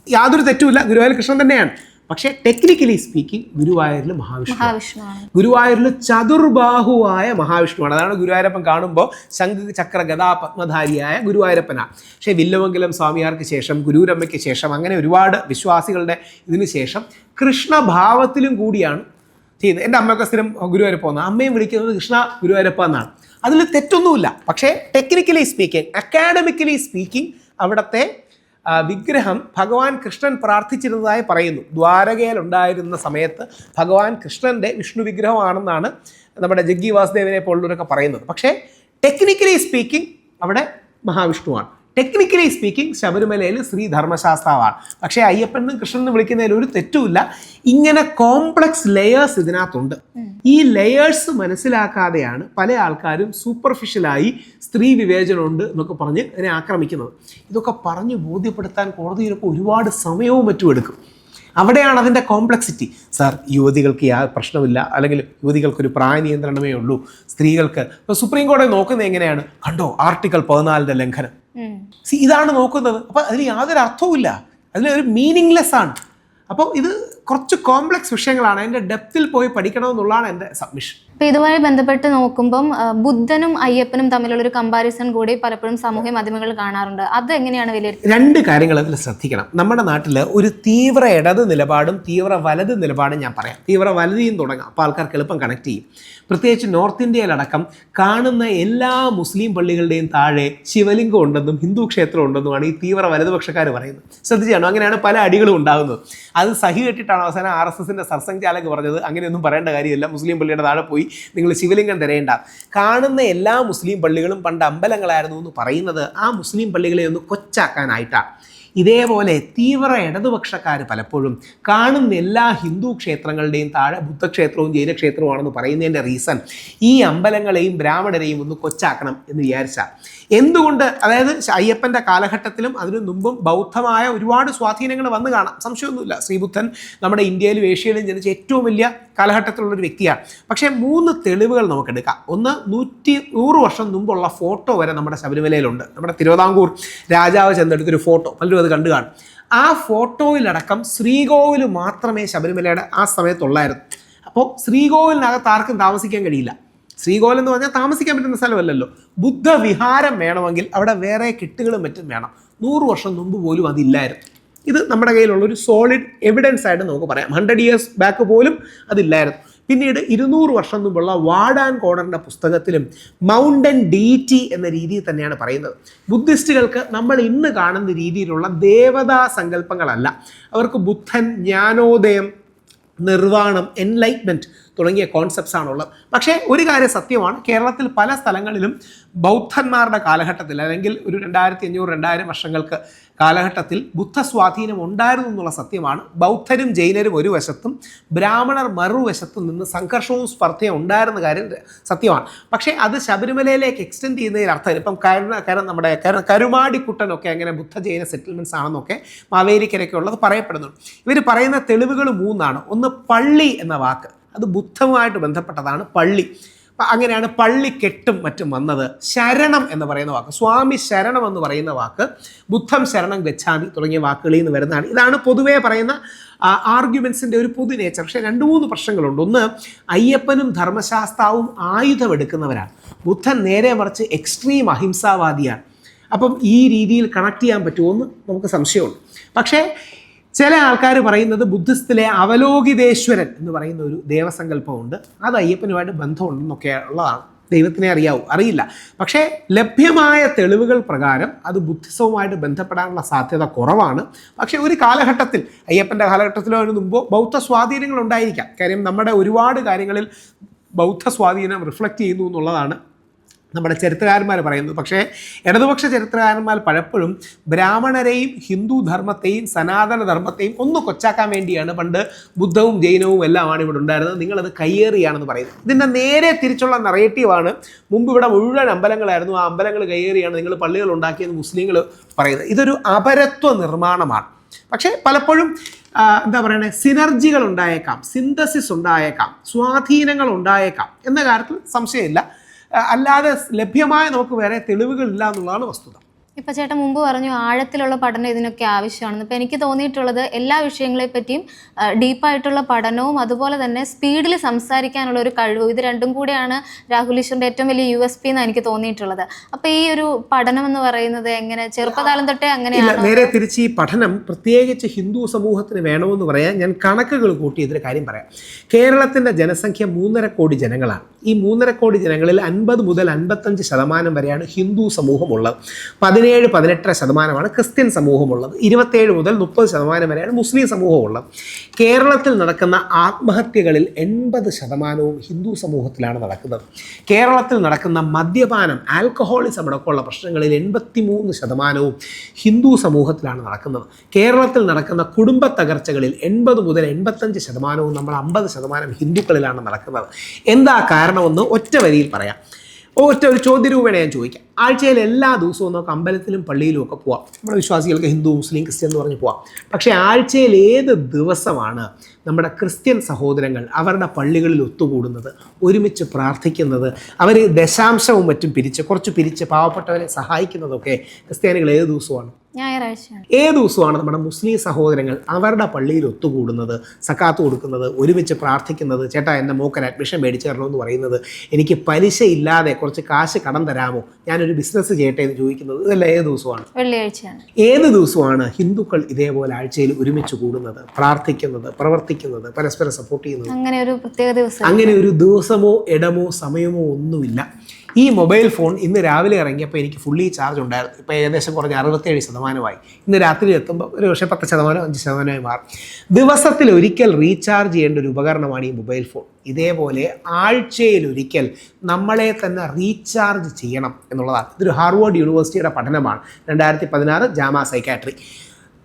യാതൊരു തെറ്റുമില്ല, ഗുരുവായൂർ കൃഷ്ണൻ തന്നെയാണ്. പക്ഷേ ടെക്നിക്കലി സ്പീക്കിംഗ് ഗുരുവായൂരിൽ മഹാവിഷ്ണുവാണ്. ഗുരുവായൂരിൽ ചതുർബാഹുവായ മഹാവിഷ്ണുവാണ്. അതാണ് ഗുരുവായൂരപ്പൻ കാണുമ്പോൾ ശംഖ് ചക്ര ഗദാ പത്മധാരിയായ ഗുരുവായൂരപ്പനാണ്. പക്ഷേ വില്ലമംഗലം സ്വാമിയാർക്ക് ശേഷം, ഗുരുരമ്മയ്ക്ക് ശേഷം, അങ്ങനെ ഒരുപാട് വിശ്വാസികളുടെ ഇതിന് ശേഷം കൃഷ്ണഭാവത്തിലും കൂടിയാണ് ചെയ്യുന്നത്. എൻ്റെ അമ്മയൊക്കെ സ്ഥിരം ഗുരുവായൂരപ്പ എന്നാണ്, അമ്മയും വിളിക്കുന്നത് കൃഷ്ണ ഗുരുവായൂരപ്പ എന്നാണ്. അതിൽ തെറ്റൊന്നുമില്ല. പക്ഷേ ടെക്നിക്കലി സ്പീക്കിംഗ്, അക്കാഡമിക്കലി സ്പീക്കിംഗ് അവിടുത്തെ വിഗ്രഹം ഭഗവാൻ കൃഷ്ണൻ പ്രാർത്ഥിച്ചിരുന്നതായി പറയുന്നു. ദ്വാരകയിൽ ഉണ്ടായിരുന്ന സമയത്ത് ഭഗവാൻ കൃഷ്ണൻ്റെ വിഷ്ണു വിഗ്രഹമാണെന്നാണ് നമ്മുടെ ജഗ്ഗി വാസുദേവനെ പോലുള്ളവരൊക്കെ പറയുന്നത്. പക്ഷേ ടെക്നിക്കലി സ്പീക്കിംഗ് അവിടെ മഹാവിഷ്ണുവാണ്. ടെക്നിക്കലി സ്പീക്കിംഗ് ശബരിമലയിൽ ശ്രീ ധർമ്മശാസ്താവാണ്. പക്ഷേ അയ്യപ്പനും കൃഷ്ണനും വിളിക്കുന്നതിൽ ഒരു തെറ്റുമില്ല. ഇങ്ങനെ കോംപ്ലക്സ് ലെയേഴ്സ് ഇതിനകത്തുണ്ട്. ഈ ലെയേഴ്സ് മനസ്സിലാക്കാതെയാണ് പല ആൾക്കാരും സൂപ്പർഫിഷ്യലായി സ്ത്രീ വിവേചനമുണ്ട് എന്നൊക്കെ പറഞ്ഞ് അതിനെ ആക്രമിക്കുന്നത്. ഇതൊക്കെ പറഞ്ഞ് ബോധ്യപ്പെടുത്താൻ കോടതിയിലൊക്കെ ഒരുപാട് സമയവും മറ്റും എടുക്കും. അവിടെയാണ് അതിൻ്റെ കോംപ്ലക്സിറ്റി. സാർ, യുവതികൾക്ക് പ്രശ്നമില്ല, അല്ലെങ്കിൽ യുവതികൾക്കൊരു പ്രായ നിയന്ത്രണമേ ഉള്ളൂ, സ്ത്രീകൾക്ക്. ഇപ്പോൾ സുപ്രീം കോടതി നോക്കുന്നത് എങ്ങനെയാണ്? കണ്ടോ, ആർട്ടിക്കിൾ 14 ലംഘനം. ഇതാണ് നോക്കുന്നത്. അപ്പോൾ അതിന് യാതൊരു അർത്ഥവുമില്ല, അതിലൊരു മീനിങ്ലെസ് ആണ്. അപ്പോൾ ഇത് കുറച്ച് കോംപ്ലക്സ് വിഷയങ്ങളാണ്. അതിൻ്റെ ഡെപ്തിൽ പോയി പഠിക്കണമെന്നുള്ളതാണ് എൻ്റെ സബ്മിഷൻ. അപ്പോൾ ഇതുമായി ബന്ധപ്പെട്ട് നോക്കുമ്പം ബുദ്ധനും അയ്യപ്പനും തമ്മിലുള്ള ഒരു കമ്പാരിസൺ കൂടി പലപ്പോഴും സാമൂഹ്യ മാധ്യമങ്ങളിൽ കാണാറുണ്ട്. അത് എങ്ങനെയാണ് വിലയിരുത്തുന്നത്? രണ്ട് കാര്യങ്ങൾ അതിൽ ശ്രദ്ധിക്കണം. നമ്മുടെ നാട്ടിൽ ഒരു തീവ്ര ഇടത് നിലപാടും തീവ്ര വലത് നിലപാടും ഞാൻ പറയാം. തീവ്ര വലതിയും തുടങ്ങാം, അപ്പോൾ ആൾക്കാർക്ക് എളുപ്പം കണക്ട് ചെയ്യും. പ്രത്യേകിച്ച് നോർത്ത് ഇന്ത്യയിലടക്കം കാണുന്ന എല്ലാ മുസ്ലിം പള്ളികളുടെയും താഴെ ശിവലിംഗം ഉണ്ടെന്നും ഹിന്ദു ക്ഷേത്രം ഉണ്ടെന്നുമാണ് ഈ തീവ്ര വലതുപക്ഷക്കാർ പറയുന്നത്. ശ്രദ്ധിച്ചാണോ? അങ്ങനെയാണ് പല അടികളും ഉണ്ടാകുന്നത്. അത് സഹി കെട്ടിട്ടാണ് അവസാനം RSSന്റെ സർസംഘ് ചാലക് പറഞ്ഞത് അങ്ങനെയൊന്നും പറയേണ്ട കാര്യമില്ല, മുസ്ലിം പള്ളിയുടെ താഴെ പോയി നിങ്ങൾ ശിവലിംഗം തിരയേണ്ട. കാണുന്ന എല്ലാ മുസ്ലിം പള്ളികളും പണ്ട് അമ്പലങ്ങളായിരുന്നു എന്ന് പറയുന്നത് ആ മുസ്ലിം പള്ളികളെ ഒന്ന് കൊച്ചാക്കാനായിട്ടാണ്. ഇതേപോലെ തീവ്ര ഇടതുപക്ഷക്കാർ പലപ്പോഴും കാണുന്ന എല്ലാ ഹിന്ദു ക്ഷേത്രങ്ങളുടെയും താഴെ ബുദ്ധക്ഷേത്രവും ജൈനക്ഷേത്രവുമാണെന്ന് പറയുന്നതിൻ്റെ റീസൺ ഈ അമ്പലങ്ങളെയും ബ്രാഹ്മണരെയും ഒന്ന് കൊച്ചാക്കണം എന്ന് വിചാരിച്ചാൽ. എന്തുകൊണ്ട്? അതായത് അയ്യപ്പൻ്റെ കാലഘട്ടത്തിലും അതിനു മുമ്പും ബൗദ്ധമായ ഒരുപാട് സ്വാധീനങ്ങൾ വന്നു കാണാം, സംശയമൊന്നുമില്ല. ശ്രീബുദ്ധൻ നമ്മുടെ ഇന്ത്യയിലും ഏഷ്യയിലും ജനിച്ച ഏറ്റവും വലിയ കാലഘട്ടത്തിലുള്ളൊരു വ്യക്തിയാണ്. പക്ഷേ 3 തെളിവുകൾ നമുക്കെടുക്കാം. ഒന്ന് 100 വർഷം മുമ്പുള്ള ഫോട്ടോ വരെ നമ്മുടെ ശബരിമലയിലുണ്ട്. നമ്മുടെ തിരുവിതാംകൂർ രാജാവ് ചെന്നെടുത്തൊരു ഫോട്ടോ, പലരും അത് കണ്ടു കാണും. ആ ഫോട്ടോയിലടക്കം ശ്രീകോവിൽ മാത്രമേ ശബരിമലയുടെ ആ സമയത്തുള്ളായിരുന്നു. അപ്പോൾ ശ്രീകോവിലിനകത്ത് ആർക്കും താമസിക്കാൻ കഴിയില്ല. ശ്രീകോവിൽ എന്ന് പറഞ്ഞാൽ താമസിക്കാൻ പറ്റുന്ന സ്ഥലമല്ലല്ലോ. ബുദ്ധവിഹാരം വേണമെങ്കിൽ അവിടെ വേറെ കെട്ടുകളും മറ്റും വേണം. 100 വർഷം മുമ്പ് പോലും അതില്ലായിരുന്നു. ഇത് നമ്മുടെ കയ്യിലുള്ളൊരു സോളിഡ് എവിഡൻസ് ആയിട്ട് നമുക്ക് പറയാം. 100 years ബാക്ക് പോലും അതില്ലായിരുന്നു. പിന്നീട് 200 വർഷം മുമ്പുള്ള വാർഡ് കോർണറിൻ്റെ പുസ്തകത്തിലും മൗണ്ടൻ ഡീറ്റി എന്ന രീതിയിൽ തന്നെയാണ് പറയുന്നത്. ബുദ്ധിസ്റ്റുകൾക്ക് നമ്മൾ ഇന്ന് കാണുന്ന രീതിയിലുള്ള ദേവതാ സങ്കല്പങ്ങളല്ല. അവർക്ക് ബുദ്ധൻ, ജ്ഞാനോദയം, നിർവ്വാണം, എൻലൈറ്റ്മെൻറ്റ് തുടങ്ങിയ കോൺസെപ്റ്റ്സ് ആണുള്ളത്. പക്ഷേ ഒരു കാര്യം സത്യമാണ്, കേരളത്തിൽ പല സ്ഥലങ്ങളിലും ബൗദ്ധന്മാരുടെ കാലഘട്ടത്തിൽ അല്ലെങ്കിൽ ഒരു 2500-2000 വർഷങ്ങൾക്ക് കാലഘട്ടത്തിൽ ബുദ്ധസ്വാധീനം ഉണ്ടായിരുന്നു എന്നുള്ള സത്യമാണ്. ബൗദ്ധരും ജൈനരും ഒരു വശത്തും ബ്രാഹ്മണർ മറുവശത്തും നിന്ന് സംഘർഷവും സ്പർദ്ധയും ഉണ്ടായിരുന്ന കാര്യം സത്യമാണ്. പക്ഷേ അത് ശബരിമലയിലേക്ക് എക്സ്റ്റെൻഡ് ചെയ്യുന്നതിൽ അർത്ഥം ഇപ്പം നമ്മുടെ കരുമാടിക്കുട്ടനൊക്കെ അങ്ങനെ ബുദ്ധ ജൈന സെറ്റിൽമെൻറ്റ്സ് ആണെന്നൊക്കെ മാവേലിക്കരയ്ക്ക് ഉള്ളത് പറയപ്പെടുന്നുണ്ട്. ഇവർ പറയുന്ന തെളിവുകൾ 3 ഒന്ന് പള്ളി എന്ന വാക്ക്, അത് ബുദ്ധവുമായിട്ട് ബന്ധപ്പെട്ടതാണ് പള്ളി. അങ്ങനെയാണ് പള്ളിക്കെട്ടും മറ്റും വന്നത്. ശരണം എന്ന് പറയുന്ന വാക്ക്, സ്വാമി ശരണം എന്ന് പറയുന്ന വാക്ക് ബുദ്ധം ശരണം ഗച്ഛാമി തുടങ്ങിയ വാക്കുകളിൽ നിന്ന് വരുന്നതാണ്. ഇതാണ് പൊതുവേ പറയുന്ന ആർഗ്യുമെൻസിൻ്റെ ഒരു പൊതു നേച്ചർ. പക്ഷേ 2-3 പ്രശ്നങ്ങളുണ്ട്. ഒന്ന്, അയ്യപ്പനും ധർമ്മശാസ്താവും ആയുധമെടുക്കുന്നവരാണ്. ബുദ്ധൻ നേരെ മറിച്ച് എക്സ്ട്രീം അഹിംസാവാദിയാണ്. അപ്പം ഈ രീതിയിൽ കണക്ട് ചെയ്യാൻ പറ്റുമോയെന്ന് നമുക്ക് സംശയമുണ്ട്. പക്ഷേ ചില ആൾക്കാർ പറയുന്നത് ബുദ്ധിസ്റ്റിലെ അവലോകിതേശ്വരൻ എന്ന് പറയുന്ന ഒരു ദേവസങ്കല്പമുണ്ട്, അത് അയ്യപ്പനുമായിട്ട് ബന്ധമുണ്ടെന്നൊക്കെ ഉള്ളതാണ്. ദൈവത്തിനെ അറിയില്ല. പക്ഷേ ലഭ്യമായ തെളിവുകൾ പ്രകാരം അത് ബുദ്ധിസവുമായിട്ട് ബന്ധപ്പെടാനുള്ള സാധ്യത കുറവാണ്. പക്ഷേ ഒരു കാലഘട്ടത്തിൽ, അയ്യപ്പൻ്റെ കാലഘട്ടത്തിലോ അതിന് മുമ്പോ ബൗദ്ധ സ്വാധീനങ്ങൾ ഉണ്ടായിരിക്കാം. കാര്യം നമ്മുടെ ഒരുപാട് കാര്യങ്ങളിൽ ബൗദ്ധ സ്വാധീനം റിഫ്ലക്റ്റ് ചെയ്യുന്നു എന്നുള്ളതാണ് നമ്മുടെ ചരിത്രകാരന്മാർ പറയുന്നത്. പക്ഷേ ഇടതുപക്ഷ ചരിത്രകാരന്മാർ പലപ്പോഴും ബ്രാഹ്മണരെയും ഹിന്ദു ധർമ്മത്തെയും സനാതന ധർമ്മത്തെയും ഒന്ന് കൊച്ചാക്കാൻ വേണ്ടിയാണ് പണ്ട് ബുദ്ധവും ജൈനവും എല്ലാമാണ് ഇവിടെ ഉണ്ടായിരുന്നത്, നിങ്ങളത് കയ്യേറിയാണെന്ന് പറയുന്നത്. ഇതിൻ്റെ നേരെ തിരിച്ചുള്ള നറേറ്റീവാണ് മുമ്പ് ഇവിടെ മുഴുവൻ അമ്പലങ്ങളായിരുന്നു, ആ അമ്പലങ്ങൾ കയ്യേറിയാണ് നിങ്ങൾ പള്ളികൾ ഉണ്ടാക്കിയെന്ന് മുസ്ലിങ്ങൾ പറയുന്നത്. ഇതൊരു അപരത്വ നിർമ്മാണമാണ്. പക്ഷേ പലപ്പോഴും എന്താ പറയുന്നത്, സിനർജികൾ ഉണ്ടായേക്കാം, സിന്തസിസ് ഉണ്ടായേക്കാം, സ്വാധീനങ്ങൾ ഉണ്ടായേക്കാം എന്ന കാര്യത്തിൽ സംശയമില്ല. അല്ലാതെ ലഭ്യമായ നമുക്ക് വേറെ തെളിവുകളില്ല എന്നുള്ളതാണ് വസ്തുത. ഇപ്പം ചേട്ടൻ മുമ്പ് പറഞ്ഞു ആഴത്തിലുള്ള പഠനം ഇതിനൊക്കെ ആവശ്യമാണെന്ന്. ഇപ്പം എനിക്ക് തോന്നിയിട്ടുള്ളത് എല്ലാ വിഷയങ്ങളെ പറ്റിയും ഡീപ്പായിട്ടുള്ള പഠനവും അതുപോലെ തന്നെ സ്പീഡിൽ സംസാരിക്കാനുള്ള ഒരു കഴിവും, ഇത് രണ്ടും കൂടിയാണ് രാഹുൽ ഈശ്വറിൻ്റെ ഏറ്റവും വലിയ USP എന്നാണ് എനിക്ക് തോന്നിയിട്ടുള്ളത്. അപ്പം ഈ ഒരു പഠനം എന്ന് പറയുന്നത് എങ്ങനെ ചെറുപ്പകാലം തൊട്ടേ അങ്ങനെയാണ്? നേരെ തിരിച്ച് ഈ പഠനം പ്രത്യേകിച്ച് ഹിന്ദു സമൂഹത്തിന് വേണമെന്ന് പറയാൻ ഞാൻ കണക്കുകൾ കൂട്ടി ഇതിന് കാര്യം പറയാം. കേരളത്തിൻ്റെ ജനസംഖ്യ 3.5 കോടി ജനങ്ങളാണ്. ഈ 3.5 കോടി ജനങ്ങളിൽ 50 മുതൽ 55% വരെയാണ് ഹിന്ദു സമൂഹമുള്ളത്. 17-18% ക്രിസ്ത്യൻ സമൂഹമുള്ളത്. 27 മുതൽ 30% വരെയാണ് മുസ്ലിം സമൂഹമുള്ളത്. കേരളത്തിൽ നടക്കുന്ന ആത്മഹത്യകളിൽ 80% ഹിന്ദു സമൂഹത്തിലാണ് നടക്കുന്നത്. കേരളത്തിൽ നടക്കുന്ന മദ്യപാനം, ആൽക്കഹോളിസം അടക്കമുള്ള പ്രശ്നങ്ങളിൽ 83% ഹിന്ദു സമൂഹത്തിലാണ് നടക്കുന്നത്. കേരളത്തിൽ നടക്കുന്ന കുടുംബ തകർച്ചകളിൽ 80 മുതൽ 85% നമ്മൾ 50% ഹിന്ദുക്കളിലാണ് നടക്കുന്നത്. എന്താ കാരണമെന്ന് ഒറ്റ വരിയിൽ പറയാം. ഒരു ചോദ്യരൂപേണ ഞാൻ ചോദിക്കാം. ആഴ്ചയിൽ എല്ലാ ദിവസവും നമുക്ക് അമ്പലത്തിലും പള്ളിയിലും ഒക്കെ പോവാം. നമ്മുടെ വിശ്വാസികൾക്ക് ഹിന്ദു മുസ്ലിം ക്രിസ്ത്യൻ എന്ന് പറഞ്ഞ് പോവാം. പക്ഷേ ആഴ്ചയിൽ ഏത് ദിവസമാണ് നമ്മുടെ ക്രിസ്ത്യൻ സഹോദരങ്ങൾ അവരുടെ പള്ളികളിൽ ഒത്തുകൂടുന്നത്, ഒരുമിച്ച് പ്രാർത്ഥിക്കുന്നത്, അവർ ദശാംശവും മറ്റും കുറച്ച് പിരിച്ച് പാവപ്പെട്ടവരെ സഹായിക്കുന്നതൊക്കെ ക്രിസ്ത്യാനികൾ ഏത് ദിവസമാണ്? ഞായറാഴ്ചയാണ്. ഏത് ദിവസമാണ് നമ്മുടെ മുസ്ലിം സഹോദരങ്ങൾ അവരുടെ പള്ളിയിൽ ഒത്തുകൂടുന്നത്, സക്കാത്ത് കൊടുക്കുന്നത്, ഒരുമിച്ച് പ്രാർത്ഥിക്കുന്നത്, ചേട്ടാ എൻ്റെ മോക്കൻ അഡ്മിഷൻ മേടിച്ചു തരണമെന്ന് പറയുന്നത്, എനിക്ക് പലിശ ഇല്ലാതെ കുറച്ച് കാശ് കടം തരാമോ, ഞാനൊരു ബിസിനസ് ചെയ്യട്ടെ എന്ന് ചോദിക്കുന്നത്, ഇതെല്ലാം ഏത് ദിവസമാണ്? വെള്ളിയാഴ്ചയാണ്. ഏത് ദിവസമാണ് ഹിന്ദുക്കൾ ഇതേപോലെ ആഴ്ചയിൽ ഒരുമിച്ച് കൂടുന്നത്, പ്രാർത്ഥിക്കുന്നത്, പ്രവർത്തിക്കുന്നത്, പരസ്പരം സപ്പോർട്ട് ചെയ്യുന്നത്? അങ്ങനെ ഒരു പ്രത്യേക ദിവസം, അങ്ങനെ ഒരു ദിവസമോ ഇടമോ സമയമോ ഒന്നുമില്ല. ഈ മൊബൈൽ ഫോൺ ഇന്ന് രാവിലെ ഇറങ്ങിയപ്പോൾ എനിക്ക് ഫുള്ളി ചാർജ് ഉണ്ടായിരുന്നു. ഇപ്പോൾ ഏകദേശം കുറഞ്ഞ് 67%. ഇന്ന് രാത്രി എത്തുമ്പോൾ ഒരു പക്ഷേ 10%, 5% മാറും. ദിവസത്തിൽ ഒരിക്കൽ റീചാർജ് ചെയ്യേണ്ട ഒരു ഉപകരണമാണ് ഈ മൊബൈൽ ഫോൺ. ഇതേപോലെ ആഴ്ചയിലൊരിക്കൽ നമ്മളെ തന്നെ റീചാർജ് ചെയ്യണം എന്നുള്ളതാണ്. ഇതൊരു ഹാർവാർഡ് യൂണിവേഴ്സിറ്റിയുടെ പഠനമാണ്. 2016 ജാമ സൈക്കാട്രി.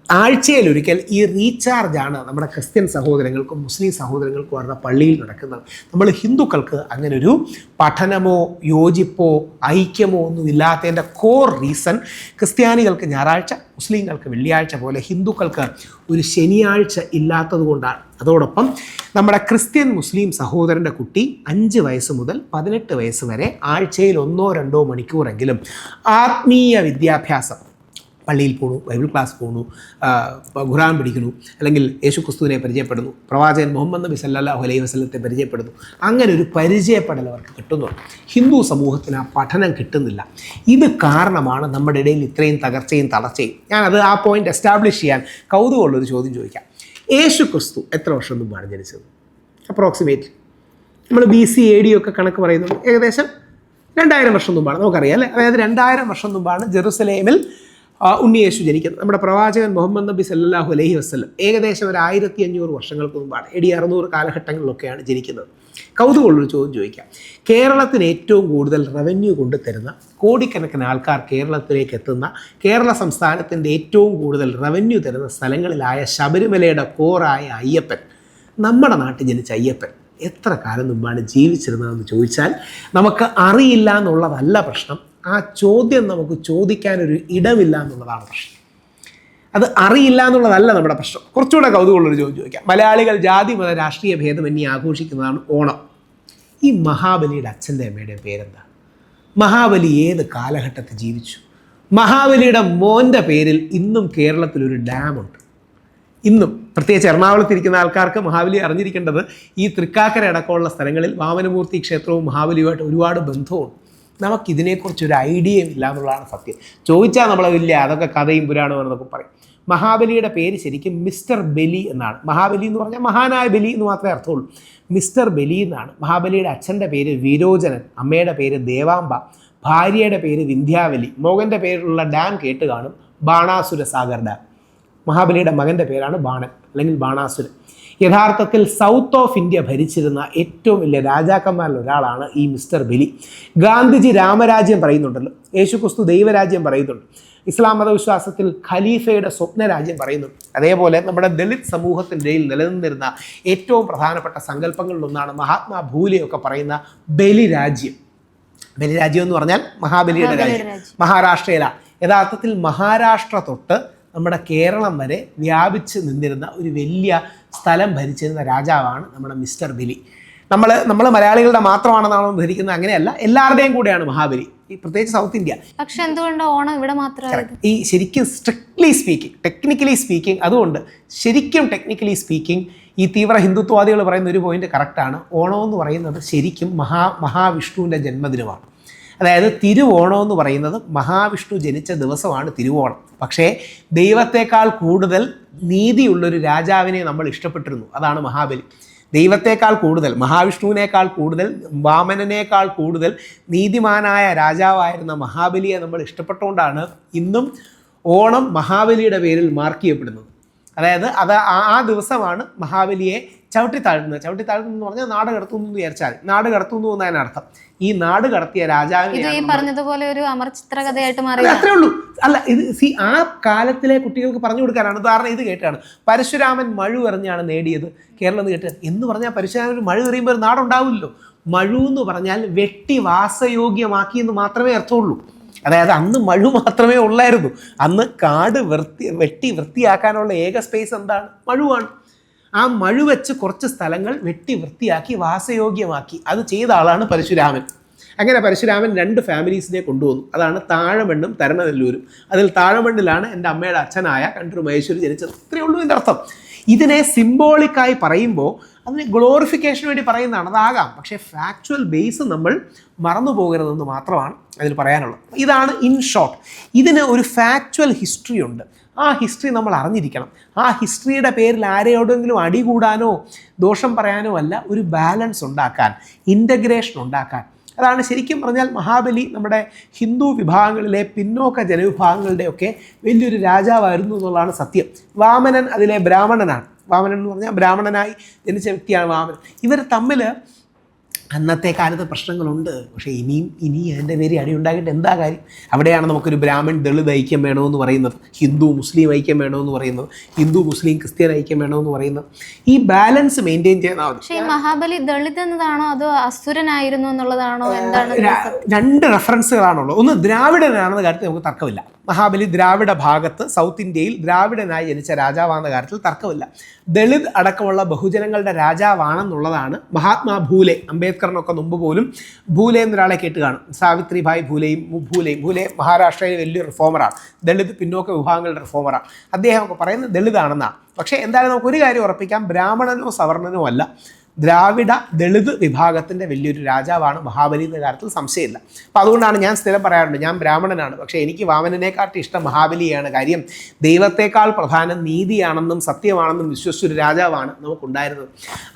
ആഴ്ചയിലൊരിക്കൽ ഈ റീചാർജാണ് നമ്മുടെ ക്രിസ്ത്യൻ സഹോദരങ്ങൾക്കും മുസ്ലിം സഹോദരങ്ങൾക്കും അവരുടെ പള്ളിയിൽ നടക്കുന്നത്. നമ്മൾ ഹിന്ദുക്കൾക്ക് അങ്ങനൊരു പഠനമോ യോജിപ്പോ ഐക്യമോ ഒന്നും ഇല്ലാത്തതിൻ്റെ കോർ റീസൺ ക്രിസ്ത്യാനികൾക്ക് ഞായറാഴ്ച, മുസ്ലിങ്ങൾക്ക് വെള്ളിയാഴ്ച പോലെ ഹിന്ദുക്കൾക്ക് ഒരു ശനിയാഴ്ച ഇല്ലാത്തത് കൊണ്ടാണ്. അതോടൊപ്പം നമ്മുടെ ക്രിസ്ത്യൻ മുസ്ലിം സഹോദരൻ്റെ കുട്ടി 5 വയസ്സ് മുതൽ 18 വയസ്സ് വരെ ആഴ്ചയിൽ 1-2 മണിക്കൂറെങ്കിലും ആത്മീയ വിദ്യാഭ്യാസം, പള്ളിയിൽ പോകണു, ബൈബിൾ ക്ലാസ് പോകണു, ഖുർആൻ പഠിക്കുന്നു, അല്ലെങ്കിൽ യേശു ക്രിസ്തുവിനെ പരിചയപ്പെടുന്നു, പ്രവാചകൻ മുഹമ്മദ് നബി സല്ലല്ലാഹു അലൈഹി വസല്ലത്തെ പരിചയപ്പെടുന്നു. അങ്ങനെ ഒരു പരിചയപ്പെടൽ അവർക്ക് കിട്ടുന്നുണ്ട്. ഹിന്ദു സമൂഹത്തിന് ആ പഠനം കിട്ടുന്നില്ല. ഇത് കാരണമാണ് നമ്മുടെ ഇടയിൽ ഇത്രയും തകർച്ചയും തളർച്ചയും. ഞാനത് ആ പോയിന്റ് എസ്റ്റാബ്ലിഷ് ചെയ്യാൻ കൗതുകമുള്ളൊരു ചോദ്യം ചോദിക്കാം. യേശു ക്രിസ്തു എത്ര വർഷം മുമ്പാണ് ജനിച്ചത്? അപ്രോക്സിമേറ്റ് നമ്മൾ BC AD ഒക്കെ കണക്ക് പറയുന്നുണ്ട്. ഏകദേശം 2000 വർഷം മുമ്പാണ്, നമുക്കറിയാം അല്ലേ? അതായത് 2000 വർഷം മുമ്പാണ് ജെറുസലേമിൽ ഉണ്ണിയേശു ജനിക്കുന്നത്. നമ്മുടെ പ്രവാചകൻ മുഹമ്മദ് നബി സല്ലല്ലാഹു അലൈഹി വസല്ലം ഏകദേശം ഒരു 1500 വർഷങ്ങൾക്ക് മുമ്പാണ്, AD 600 കാലഘട്ടങ്ങളിലൊക്കെയാണ് ജനിക്കുന്നത്. കൗതുകമുള്ളൊരു ചോദ്യം ചോദിക്കാം. കേരളത്തിന് ഏറ്റവും കൂടുതൽ റവന്യൂ കൊണ്ടുതരുന്ന, കോടിക്കണക്കിന് ആൾക്കാർ കേരളത്തിലേക്ക് എത്തുന്ന, കേരള സംസ്ഥാനത്തിൻ്റെ ഏറ്റവും കൂടുതൽ റവന്യൂ തരുന്ന സ്ഥലങ്ങളിലായ ശബരിമലയുടെ കോറായ അയ്യപ്പൻ, നമ്മുടെ നാട്ടിൽ ജനിച്ച അയ്യപ്പൻ എത്ര കാലം മുമ്പാണ് ജീവിച്ചിരുന്നതെന്ന് ചോദിച്ചാൽ നമുക്ക് അറിയില്ല എന്നുള്ളതല്ല പ്രശ്നം. ആ ചോദ്യം നമുക്ക് ചോദിക്കാനൊരു ഇടമില്ല എന്നുള്ളതാണ് പ്രശ്നം. അത് അറിയില്ല എന്നുള്ളതല്ല നമ്മുടെ പ്രശ്നം. കുറച്ചുകൂടെ കൗതുകമുള്ളൊരു ചോദ്യം ചോദിക്കാം. മലയാളികൾ ജാതി മത രാഷ്ട്രീയ ഭേദമന്യേ ആഘോഷിക്കുന്നതാണ് ഓണം. ഈ മഹാബലിയുടെ അച്ഛൻ്റെ അമ്മയുടെ പേരെന്താ? മഹാബലി ഏത് കാലഘട്ടത്തിൽ ജീവിച്ചു? മഹാബലിയുടെ മോൻ്റെ പേരിൽ ഇന്നും കേരളത്തിലൊരു ഡാമുണ്ട്. ഇന്നും പ്രത്യേകിച്ച് എറണാകുളത്തിരിക്കുന്ന ആൾക്കാർക്ക് മഹാബലി അറിഞ്ഞിരിക്കേണ്ടത് ഈ തൃക്കാക്കര അടക്കമുള്ള സ്ഥലങ്ങളിൽ വാമനമൂർത്തി ക്ഷേത്രവും മഹാബലിയുമായിട്ട് ഒരുപാട് ബന്ധവുണ്ട്. നമുക്കിതിനെക്കുറിച്ചൊരു ഐഡിയയും ഇല്ല എന്നുള്ളതാണ് സത്യം. ചോദിച്ചാൽ നമ്മളതില്ല, അതൊക്കെ കഥയും പുരാണവും എന്നൊക്കെ പറയും. മഹാബലിയുടെ പേര് ശരിക്കും മിസ്റ്റർ ബലി എന്നാണ്. മഹാബലി എന്ന് പറഞ്ഞാൽ മഹാനായ ബലി എന്ന് മാത്രമേ അർത്ഥമുള്ളൂ. മിസ്റ്റർ ബലി എന്നാണ്. മഹാബലിയുടെ അച്ഛൻ്റെ പേര് വിരോചനൻ, അമ്മയുടെ പേര് ദേവാംബ, ഭാര്യയുടെ പേര് വിന്ധ്യാവലി, മകൻ്റെ പേരിലുള്ള ഡാം കേട്ട് കാണും, ബാണാസുര സാഗർ ഡാം. മഹാബലിയുടെ മകൻ്റെ പേരാണ് ബാണൻ അല്ലെങ്കിൽ ബാണാസുരൻ. യഥാർത്ഥത്തിൽ സൗത്ത് ഓഫ് ഇന്ത്യ ഭരിച്ചിരുന്ന ഏറ്റവും വലിയ രാജാക്കന്മാരിൽ ഒരാളാണ് ഈ മിസ്റ്റർ ബലി. ഗാന്ധിജി രാമരാജ്യം പറയുന്നുണ്ടല്ലോ, യേശുക്രിസ്തു ദൈവരാജ്യം പറയുന്നുണ്ട്, ഇസ്ലാം മതവിശ്വാസത്തിൽ ഖലീഫയുടെ സ്വപ്നരാജ്യം പറയുന്നുണ്ട്. അതേപോലെ നമ്മുടെ ദളിത് സമൂഹത്തിൻ്റെ ഇടയിൽ നിലനിന്നിരുന്ന ഏറ്റവും പ്രധാനപ്പെട്ട സങ്കല്പങ്ങളിലൊന്നാണ് മഹാത്മാ ഭൂലെയൊക്കെ പറയുന്ന ബലിരാജ്യം. ബലിരാജ്യം എന്ന് പറഞ്ഞാൽ മഹാബലിയുടെ രാജ്യം. മഹാരാഷ്ട്രയിലാണ്. യഥാർത്ഥത്തിൽ മഹാരാഷ്ട്ര തൊട്ട് നമ്മുടെ കേരളം വരെ വ്യാപിച്ച് നിന്നിരുന്ന ഒരു വലിയ സ്ഥലം ഭരിച്ചിരുന്ന രാജാവാണ് നമ്മുടെ മിസ്റ്റർ ബലി. നമ്മൾ മലയാളികളുടെ മാത്രമാണെന്നാണ് ധരിക്കുന്നത്. അങ്ങനെയല്ല, എല്ലാവരുടെയും കൂടെയാണ് മഹാബലി, ഈ പ്രത്യേകിച്ച് സൗത്ത് ഇന്ത്യ. പക്ഷെ എന്തുകൊണ്ടാണ് ഓണം ഇവിടെ മാത്രം? ഈ ശരിക്കും സ്ട്രിക്ട്ലി സ്പീക്കിംഗ്, ടെക്നിക്കലി സ്പീക്കിംഗ്, അതുകൊണ്ട് ശരിക്കും ടെക്നിക്കലി സ്പീക്കിംഗ് ഈ തീവ്ര ഹിന്ദുത്വവാദികൾ പറയുന്ന ഒരു പോയിന്റ് കറക്റ്റാണ്. ഓണം എന്ന് പറയുന്നത് ശരിക്കും മഹാവിഷ്ണുവിൻ്റെ ജന്മദിനമാണ്. അതായത് തിരുവോണം എന്ന് പറയുന്നത് മഹാവിഷ്ണു ജനിച്ച ദിവസമാണ് തിരുവോണം. പക്ഷേ ദൈവത്തെക്കാൾ കൂടുതൽ നീതിയുള്ളൊരു രാജാവിനെ നമ്മൾ ഇഷ്ടപ്പെട്ടിരുന്നു, അതാണ് മഹാബലി. ദൈവത്തെക്കാൾ കൂടുതൽ, മഹാവിഷ്ണുവിനേക്കാൾ കൂടുതൽ, വാമനനേക്കാൾ കൂടുതൽ നീതിമാനായ രാജാവായിരുന്ന മഹാബലിയെ നമ്മൾ ഇഷ്ടപ്പെട്ടുകൊണ്ടാണ് ഇന്നും ഓണം മഹാബലിയുടെ പേരിൽ മാർക്ക് ചെയ്യപ്പെടുന്നത്. അതായത് ആ ദിവസമാണ് മഹാബലിയെ ചവിട്ടി താഴ്ത്തുന്നത് എന്ന് പറഞ്ഞാൽ നാട് കടത്തുന്നു എന്ന് വിചാരിച്ചാൽ നാട് കടത്തുന്നു എന്നതിനർത്ഥം ഈ നാട് കടത്തിയ രാജാവിനെ പറഞ്ഞതുപോലെ ഒരു അമർചിത്ര കഥയായിട്ട് മാറി. അത്രേ ഉള്ളൂ. അല്ല, ഇത് ആ കാലത്തിലെ കുട്ടികൾക്ക് പറഞ്ഞു കൊടുക്കാനാണ്. ഉദാഹരണം ഇത് കേട്ടാണ്, പരശുരാമൻ മഴു എറിഞ്ഞാണ് നേടിയത് കേരളം എന്ന് കേട്ടത് എന്ന് പറഞ്ഞാൽ പരശുരാമൻ ഒരു മഴു എറിയുമ്പോൾ ഒരു നാടുണ്ടാവില്ലല്ലോ. മഴു എന്ന് പറഞ്ഞാൽ വെട്ടി വാസയോഗ്യമാക്കി എന്ന് മാത്രമേ അർത്ഥമുള്ളൂ. അതായത് അന്ന് മഴു മാത്രമേ ഉള്ളായിരുന്നു. അന്ന് കാട് വെട്ടി വൃത്തിയാക്കാനുള്ള ഏക സ്പേസ് എന്താണ്? മഴുവാണ്. ആ മഴു വെച്ച് കുറച്ച് സ്ഥലങ്ങൾ വെട്ടി വൃത്തിയാക്കി വാസയോഗ്യമാക്കി അത് ചെയ്ത ആളാണ് പരശുരാമൻ. അങ്ങനെ പരശുരാമൻ 2 ഫാമിലീസിനെ കൊണ്ടുവന്നു. അതാണ് താഴമണ്ണും തരണനെല്ലൂരും. അതിൽ താഴമണ്ണിലാണ് എൻ്റെ അമ്മയുടെ അച്ഛനായ കണ്ടൂർ മഹേശ്വരി ജനിച്ചത്. ഇത്രയേ ഉള്ളൂ ഇതിൻ്റെ അർത്ഥം. ഇതിനെ സിംബോളിക്കായി പറയുമ്പോൾ അതിന് ഗ്ലോറിഫിക്കേഷന് വേണ്ടി പറയുന്നതാണ്, അതാകാം. പക്ഷേ ഫാക്ച്വൽ ബേസ് നമ്മൾ മറന്നു പോകരുതെന്ന് മാത്രമാണ് അതിൽ പറയാനുള്ളത്. ഇതാണ് ഇൻ ഷോർട്ട്. ഇതിന് ഒരു ഫാക്ച്വൽ ഹിസ്റ്ററി ഉണ്ട്. ആ ഹിസ്റ്ററി നമ്മൾ അറിഞ്ഞിരിക്കണം. ആ ഹിസ്റ്ററിയുടെ പേരിൽ ആരെയോടെങ്കിലും അടികൂടാനോ ദോഷം പറയാനോ അല്ല, ഒരു ബാലൻസ് ഉണ്ടാക്കാൻ, ഇൻ്റഗ്രേഷൻ ഉണ്ടാക്കാൻ. അതാണ് ശരിക്കും പറഞ്ഞാൽ മഹാബലി നമ്മുടെ ഹിന്ദു വിഭാഗങ്ങളിലെ പിന്നോക്ക ജനവിഭാഗങ്ങളുടെയൊക്കെ വലിയൊരു രാജാവായിരുന്നു എന്നുള്ളതാണ് സത്യം. വാമനൻ അതിലെ ബ്രാഹ്മണനാണ്. വാമനൻ എന്ന് പറഞ്ഞാൽ ബ്രാഹ്മണനായി ജനിച്ച വ്യക്തിയാണ് വാമനൻ. ഇവർ തമ്മിൽ അന്നത്തെ കാലത്ത് പ്രശ്നങ്ങളുണ്ട്. പക്ഷേ ഇനി അതിൻ്റെ പേര് അടി ഉണ്ടാക്കിയിട്ട് എന്താ കാര്യം? അവിടെയാണ് നമുക്കൊരു ബ്രാഹ്മൺ ദളിത് ഐക്യം വേണമെന്ന് പറയുന്നത്, ഹിന്ദു മുസ്ലിം ഐക്യം വേണമെന്ന് പറയുന്നത്, ഹിന്ദു മുസ്ലിം ക്രിസ്ത്യൻ ഐക്യം വേണമെന്ന് പറയുന്നത്. ഈ ബാലൻസ് മെയിൻറ്റെയിൻ ചെയ്താൽ മതി. പക്ഷേ മഹാബലി ദളിത് എന്നതാണോ അതോ അസുരനായിരുന്നു എന്നുള്ളതാണോ? എന്താണ്? 2 റെഫറൻസുകളാണുള്ളത്. ഒന്ന് ദ്രാവിഡനാണെന്ന കാര്യത്തിൽ നമുക്ക് തർക്കമില്ല. മഹാബലി ദ്രാവിഡ ഭാഗത്ത് സൗത്ത് ഇന്ത്യയിൽ ദ്രാവിഡനായി ജനിച്ച രാജാവാണെന്ന കാര്യത്തിൽ തർക്കമില്ല. ദളിത് അടക്കമുള്ള ബഹുജനങ്ങളുടെ രാജാവാണെന്നുള്ളതാണ് മഹാത്മാ ഭൂലെ. അംബേദ്കറിനൊക്കെ മുമ്പ് പോലും ഭൂലെ എന്നൊരാളെ കേട്ട് കാണും. സാവിത്രിഭായ് ഭൂലെ മഹാരാഷ്ട്രയിലെ വലിയൊരു റിഫോമറാണ്. ദളിത് പിന്നോക്ക വിഭാഗങ്ങളുടെ റിഫോമറാണ്. അദ്ദേഹമൊക്കെ പറയുന്നത് ദളിതാണെന്നാണ്. പക്ഷേ എന്തായാലും നമുക്കൊരു കാര്യം ഉറപ്പിക്കാം, ബ്രാഹ്മണനോ സവർണനോ അല്ല, ദ്രാവിഡ ദളിത് വിഭാഗത്തിൻ്റെ വലിയൊരു രാജാവാണ് മഹാബലി എന്ന കാര്യത്തിൽ സംശയമില്ല. അപ്പോൾ അതുകൊണ്ടാണ് ഞാൻ സ്ഥിരം പറയാറുണ്ട്, ഞാൻ ബ്രാഹ്മണനാണ്, പക്ഷേ എനിക്ക് വാമനനെക്കാട്ടി ഇഷ്ടം മഹാബലിയാണ്. കാര്യം ദൈവത്തെക്കാൾ പ്രധാനം നീതിയാണെന്നും സത്യമാണെന്നും വിശ്വസിച്ചൊരു രാജാവാണ് നമുക്കുണ്ടായിരുന്നത്.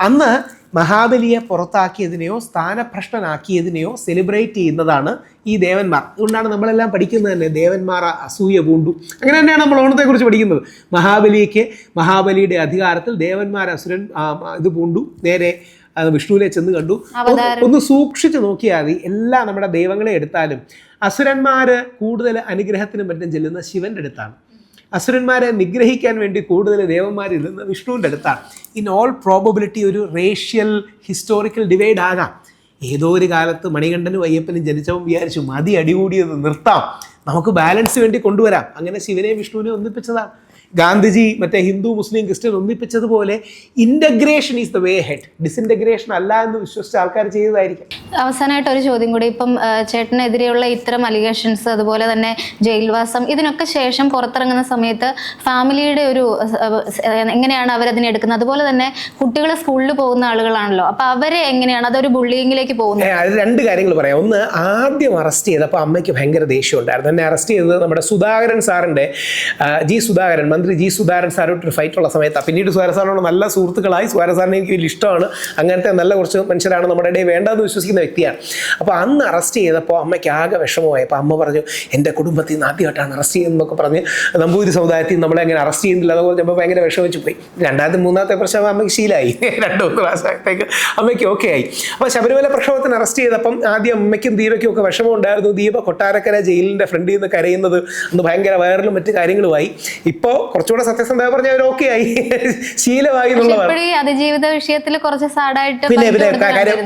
അന്ന് മഹാബലിയെ പുറത്താക്കിയതിനെയോ സ്ഥാനഭ്രഷ്ടനാക്കിയതിനെയോ സെലിബ്രേറ്റ് ചെയ്യുന്നതാണ് ഈ ദേവന്മാർ. അതുകൊണ്ടാണ് നമ്മളെല്ലാം പഠിക്കുന്നത് തന്നെ, ദേവന്മാർ അസൂയ പൂണ്ടു. അങ്ങനെ തന്നെയാണ് നമ്മൾ ഓണത്തെക്കുറിച്ച് പഠിക്കുന്നത്. മഹാബലിയുടെ അധികാരത്തിൽ ദേവന്മാർ അസുരൻ ഇത് പൂണ്ടു, നേരെ വിഷ്ണുവിനെ ചെന്ന് കണ്ടു. ഒന്ന് സൂക്ഷിച്ച് നോക്കിയാൽ മതി, എല്ലാ നമ്മുടെ ദൈവങ്ങളെ എടുത്താലും അസുരന്മാർ കൂടുതൽ അനുഗ്രഹത്തിനും മറ്റും ചെല്ലുന്ന ശിവൻ്റെ അടുത്താണ്. അസുരന്മാരെ നിഗ്രഹിക്കാൻ വേണ്ടി കൂടുതൽ ദേവന്മാരിരുന്ന് വിഷ്ണുവിൻ്റെ അടുത്താണ്. ഇൻ ഓൾ പ്രോബബിലിറ്റി ഒരു റേഷ്യൽ ഹിസ്റ്റോറിക്കൽ ഡിവൈഡ് ആകാം. ഏതോ ഒരു കാലത്ത് മണികണ്ഠനും അയ്യപ്പനും ജനിച്ചവൻ വിചാരിച്ചു മതി അടികൂടിയത് നിർത്താം, നമുക്ക് ബാലൻസ് വേണ്ടി കൊണ്ടുവരാം. അങ്ങനെ ശിവനെയും വിഷ്ണുവിനെയും ഒന്നിപ്പിച്ചതാണ്. ഗാന്ധിജി മറ്റേ ഹിന്ദു മുസ്ലിം ക്രിസ്ത്യൻ ഒന്നിപ്പിച്ചതുപോലെ integration is the way head, disintegration അല്ല എന്ന് വിശ്വസിച്ച ആൾക്കാർ ചെയ്തതായിരിക്കും. അവസാനമായിട്ട് ഒരു ചോദ്യം കൂടി. ഇപ്പം ചേട്ടനെതിരെയുള്ള ഇത്തരം അലിഗേഷൻസ്, അതുപോലെ തന്നെ ജയിൽവാസം, ഇതിനൊക്കെ ശേഷം പുറത്തിറങ്ങുന്ന സമയത്ത് ഫാമിലിയുടെ ഒരു എങ്ങനെയാണ് അവരതിനെ എടുക്കുന്നത്? അതുപോലെ തന്നെ കുട്ടികൾ സ്കൂളിൽ പോകുന്ന ആളുകളാണല്ലോ, അപ്പോൾ അവരെ എങ്ങനെയാണ് അതൊരു ബുള്ളിങ്ങിലേക്ക് പോകുന്നത്? അത് 2 കാര്യങ്ങൾ പറയാം. ഒന്ന്, ആദ്യം അറസ്റ്റ് ചെയ്തപ്പോൾ അമ്മയ്ക്ക് ഭയങ്കര ദേഷ്യം ഉണ്ടായിരുന്നു. എന്നെ അറസ്റ്റ് ചെയ്തത് നമ്മുടെ സുധാകരൻ സാറിൻ്റെ മന്ത്രി ജി സുധാകരൻ സാറോട്ടൊരു ഫൈറ്റുള്ള സമയത്താണ്. പിന്നീട് സുധാകരൻ സാറിനോട് നല്ല സുഹൃത്തുക്കളായി. സുധാകരൻ സാറിനെ എനിക്ക് വലിയ ഇഷ്ടമാണ്. അങ്ങനത്തെ നല്ല കുറച്ച് മനുഷ്യരാണ് നമ്മുടെ ഇടയിൽ വേണ്ടതെന്ന് വിശ്വസിക്കുന്ന വ്യക്തിയാണ്. അപ്പോൾ അന്ന് അറസ്റ്റ് ചെയ്തപ്പോൾ അമ്മയ്ക്ക് ആകെ വിഷമമായി. അപ്പോൾ അമ്മ പറഞ്ഞു, എൻ്റെ കുടുംബത്തിൽ നിന്ന് ആദ്യമായിട്ടാണ് അറസ്റ്റ് ചെയ്യുന്നതൊക്കെ പറഞ്ഞ്, നമ്പൂതിരി സമുദായത്തിൽ നമ്മളെ അങ്ങനെ അറസ്റ്റ് ചെയ്യുന്നില്ല. അതുപോലെ അപ്പോൾ ഭയങ്കര വിഷമിച്ച് പോയി. 2ാമത്തെ 3ാമത്തെ പ്രശ്നം അമ്മയ്ക്ക് ശീലമായി. 2-3 പ്രാവശ്യത്തേക്ക് അമ്മയ്ക്ക് ഓക്കെ ആയി. അപ്പോൾ ശബരിമല പ്രക്ഷോഭത്തിന് അറസ്റ്റ് ചെയ്തപ്പം ആദ്യം അമ്മയ്ക്കും ദീപയ്ക്കും ഒക്കെ വിഷമം ഉണ്ടായിരുന്നു. ദീപ കൊട്ടാരക്കര ജയിലിൻ്റെ ഫ്രണ്ടിൽ നിന്ന് കരയുന്നത് അന്ന് ഭയങ്കര വൈറലും മറ്റു കാര്യങ്ങളുമായി. ഇപ്പോൾ കുറച്ചുകൂടെ സത്യസന്ധത പറഞ്ഞാൽ അവർ ഓക്കെ ആയി, ശീലമായി എന്നുള്ളതാണ്. അതിജീവിത വിഷയത്തിൽ കുറച്ച് സാഡായിട്ട് പിന്നെ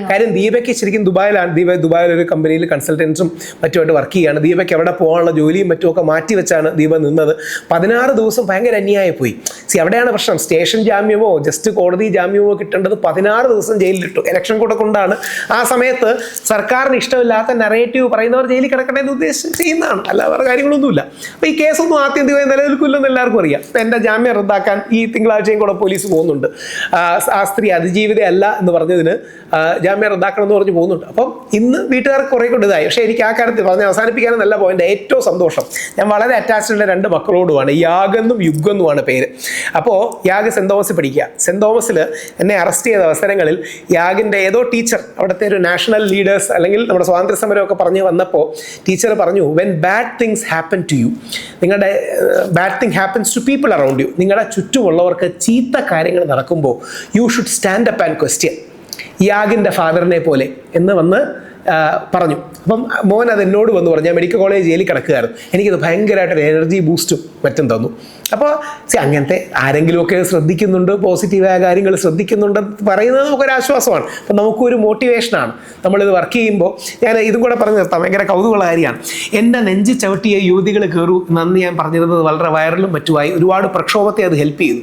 കാര്യം ദീപയ്ക്ക് ശരിക്കും ദുബായിലാണ്. ദുബായിൽ ഒരു കമ്പനിയിൽ കൺസൾട്ടൻസും മറ്റുമായിട്ട് വർക്ക് ചെയ്യുകയാണ്. ദീപയ്ക്ക് അവിടെ പോകാനുള്ള ജോലിയും മറ്റുമൊക്കെ മാറ്റി വെച്ചാണ് ദീപ നിന്നത്. 16 ദിവസം ഭയങ്കര അന്യായി പോയി. അവിടെയാണ് പ്രശ്നം. സ്റ്റേഷൻ ജാമ്യമോ ജസ്റ്റ് കോടതി ജാമ്യമോ കിട്ടേണ്ടത് 16 ദിവസം ജയിലിലിട്ടു. ഇലക്ഷൻ കൂടെ കൊണ്ടാണ്. ആ സമയത്ത് സർക്കാരിന് ഇഷ്ടമില്ലാത്ത നറേറ്റീവ് പറയുന്നവർ ജയിലിൽ കിടക്കണമെന്ന് ഉദ്ദേശിച്ച് ചെയ്യുന്നതാണ്, അല്ല വേറെ കാര്യങ്ങളൊന്നുമില്ല. അപ്പോൾ ഈ കേസൊന്നും ആത്യന്തികമായി നിലനിൽക്കില്ലെന്ന് എല്ലാവർക്കും അറിയാം. എൻ്റെ ജാമ്യം റദ്ദാക്കാൻ ഈ തിങ്കളാഴ്ചയും കൂടെ പോലീസ് പോകുന്നുണ്ട്. ആ സ്ത്രീ അതിജീവിതയല്ല എന്ന് പറഞ്ഞതിന് ജാമ്യം റദ്ദാക്കണം എന്ന് പറഞ്ഞ് പോകുന്നുണ്ട്. അപ്പം ഇന്ന് വീട്ടുകാർക്ക് കുറേ കൊണ്ട് ഇതായി. പക്ഷേ എനിക്ക് ആ കാര്യത്തിൽ പറഞ്ഞ് അവസാനിപ്പിക്കാനും നല്ല പോയിന്റ്. ഏറ്റവും സന്തോഷം, ഞാൻ വളരെ അറ്റാച്ച്ഡ് 2 മക്കളോടുമാണ്. യാഗെന്നും യുഗെന്നുമാണ് പേര്. അപ്പോൾ യാഗ് സെൻറ് തോമസിൽ പഠിക്കുക. സെൻറ് തോമസിൽ എന്നെ അറസ്റ്റ് ചെയ്ത അവസരങ്ങളിൽ യാഗിൻ്റെ ഏതോ ടീച്ചർ, അവിടുത്തെ ഒരു നാഷണൽ ലീഡേഴ്സ് അല്ലെങ്കിൽ നമ്മുടെ സ്വാതന്ത്ര്യ സമരമൊക്കെ പറഞ്ഞ് വന്നപ്പോൾ ടീച്ചർ പറഞ്ഞു, when bad things happen to you, നിങ്ങളുടെ bad thing happens to people around you, നിങ്ങളുടെ ചുറ്റുമുള്ളവർക്ക് ചീത്ത കാര്യങ്ങൾ നടക്കുമ്പോൾ you should stand up and question യാഗിൻ്റെ ഫാദറിനെ പോലെ എന്ന് വന്ന് പറഞ്ഞു. അപ്പം മോൻ അത് എന്നോട് വന്ന് പറഞ്ഞു. ഞാൻ മെഡിക്കൽ കോളേജ് ജയിലിൽ കിടക്കുകയായിരുന്നു. എനിക്കത് ഭയങ്കരമായിട്ടൊരു എനർജി ബൂസ്റ്റും മറ്റും തന്നു. അപ്പോൾ അങ്ങനത്തെ ആരെങ്കിലുമൊക്കെ ശ്രദ്ധിക്കുന്നുണ്ട്, പോസിറ്റീവായ കാര്യങ്ങൾ ശ്രദ്ധിക്കുന്നുണ്ട് പറയുന്നത് നമുക്കൊരാശ്വാസമാണ്. അപ്പം നമുക്കൊരു മോട്ടിവേഷനാണ് നമ്മളിത് വർക്ക് ചെയ്യുമ്പോൾ. ഞാൻ ഇതും കൂടെ പറഞ്ഞു നിർത്താം, ഭയങ്കര കൗതുകമുള്ള കാര്യമാണ്. എൻ്റെ നെഞ്ച് ചവിട്ടിയ യുവതികൾ കയറൂ നന്ന് ഞാൻ പറഞ്ഞിരുന്നത് വളരെ വൈറലും മറ്റുമായി ഒരുപാട് പ്രക്ഷോഭത്തെ അത് ഹെൽപ്പ് ചെയ്തു.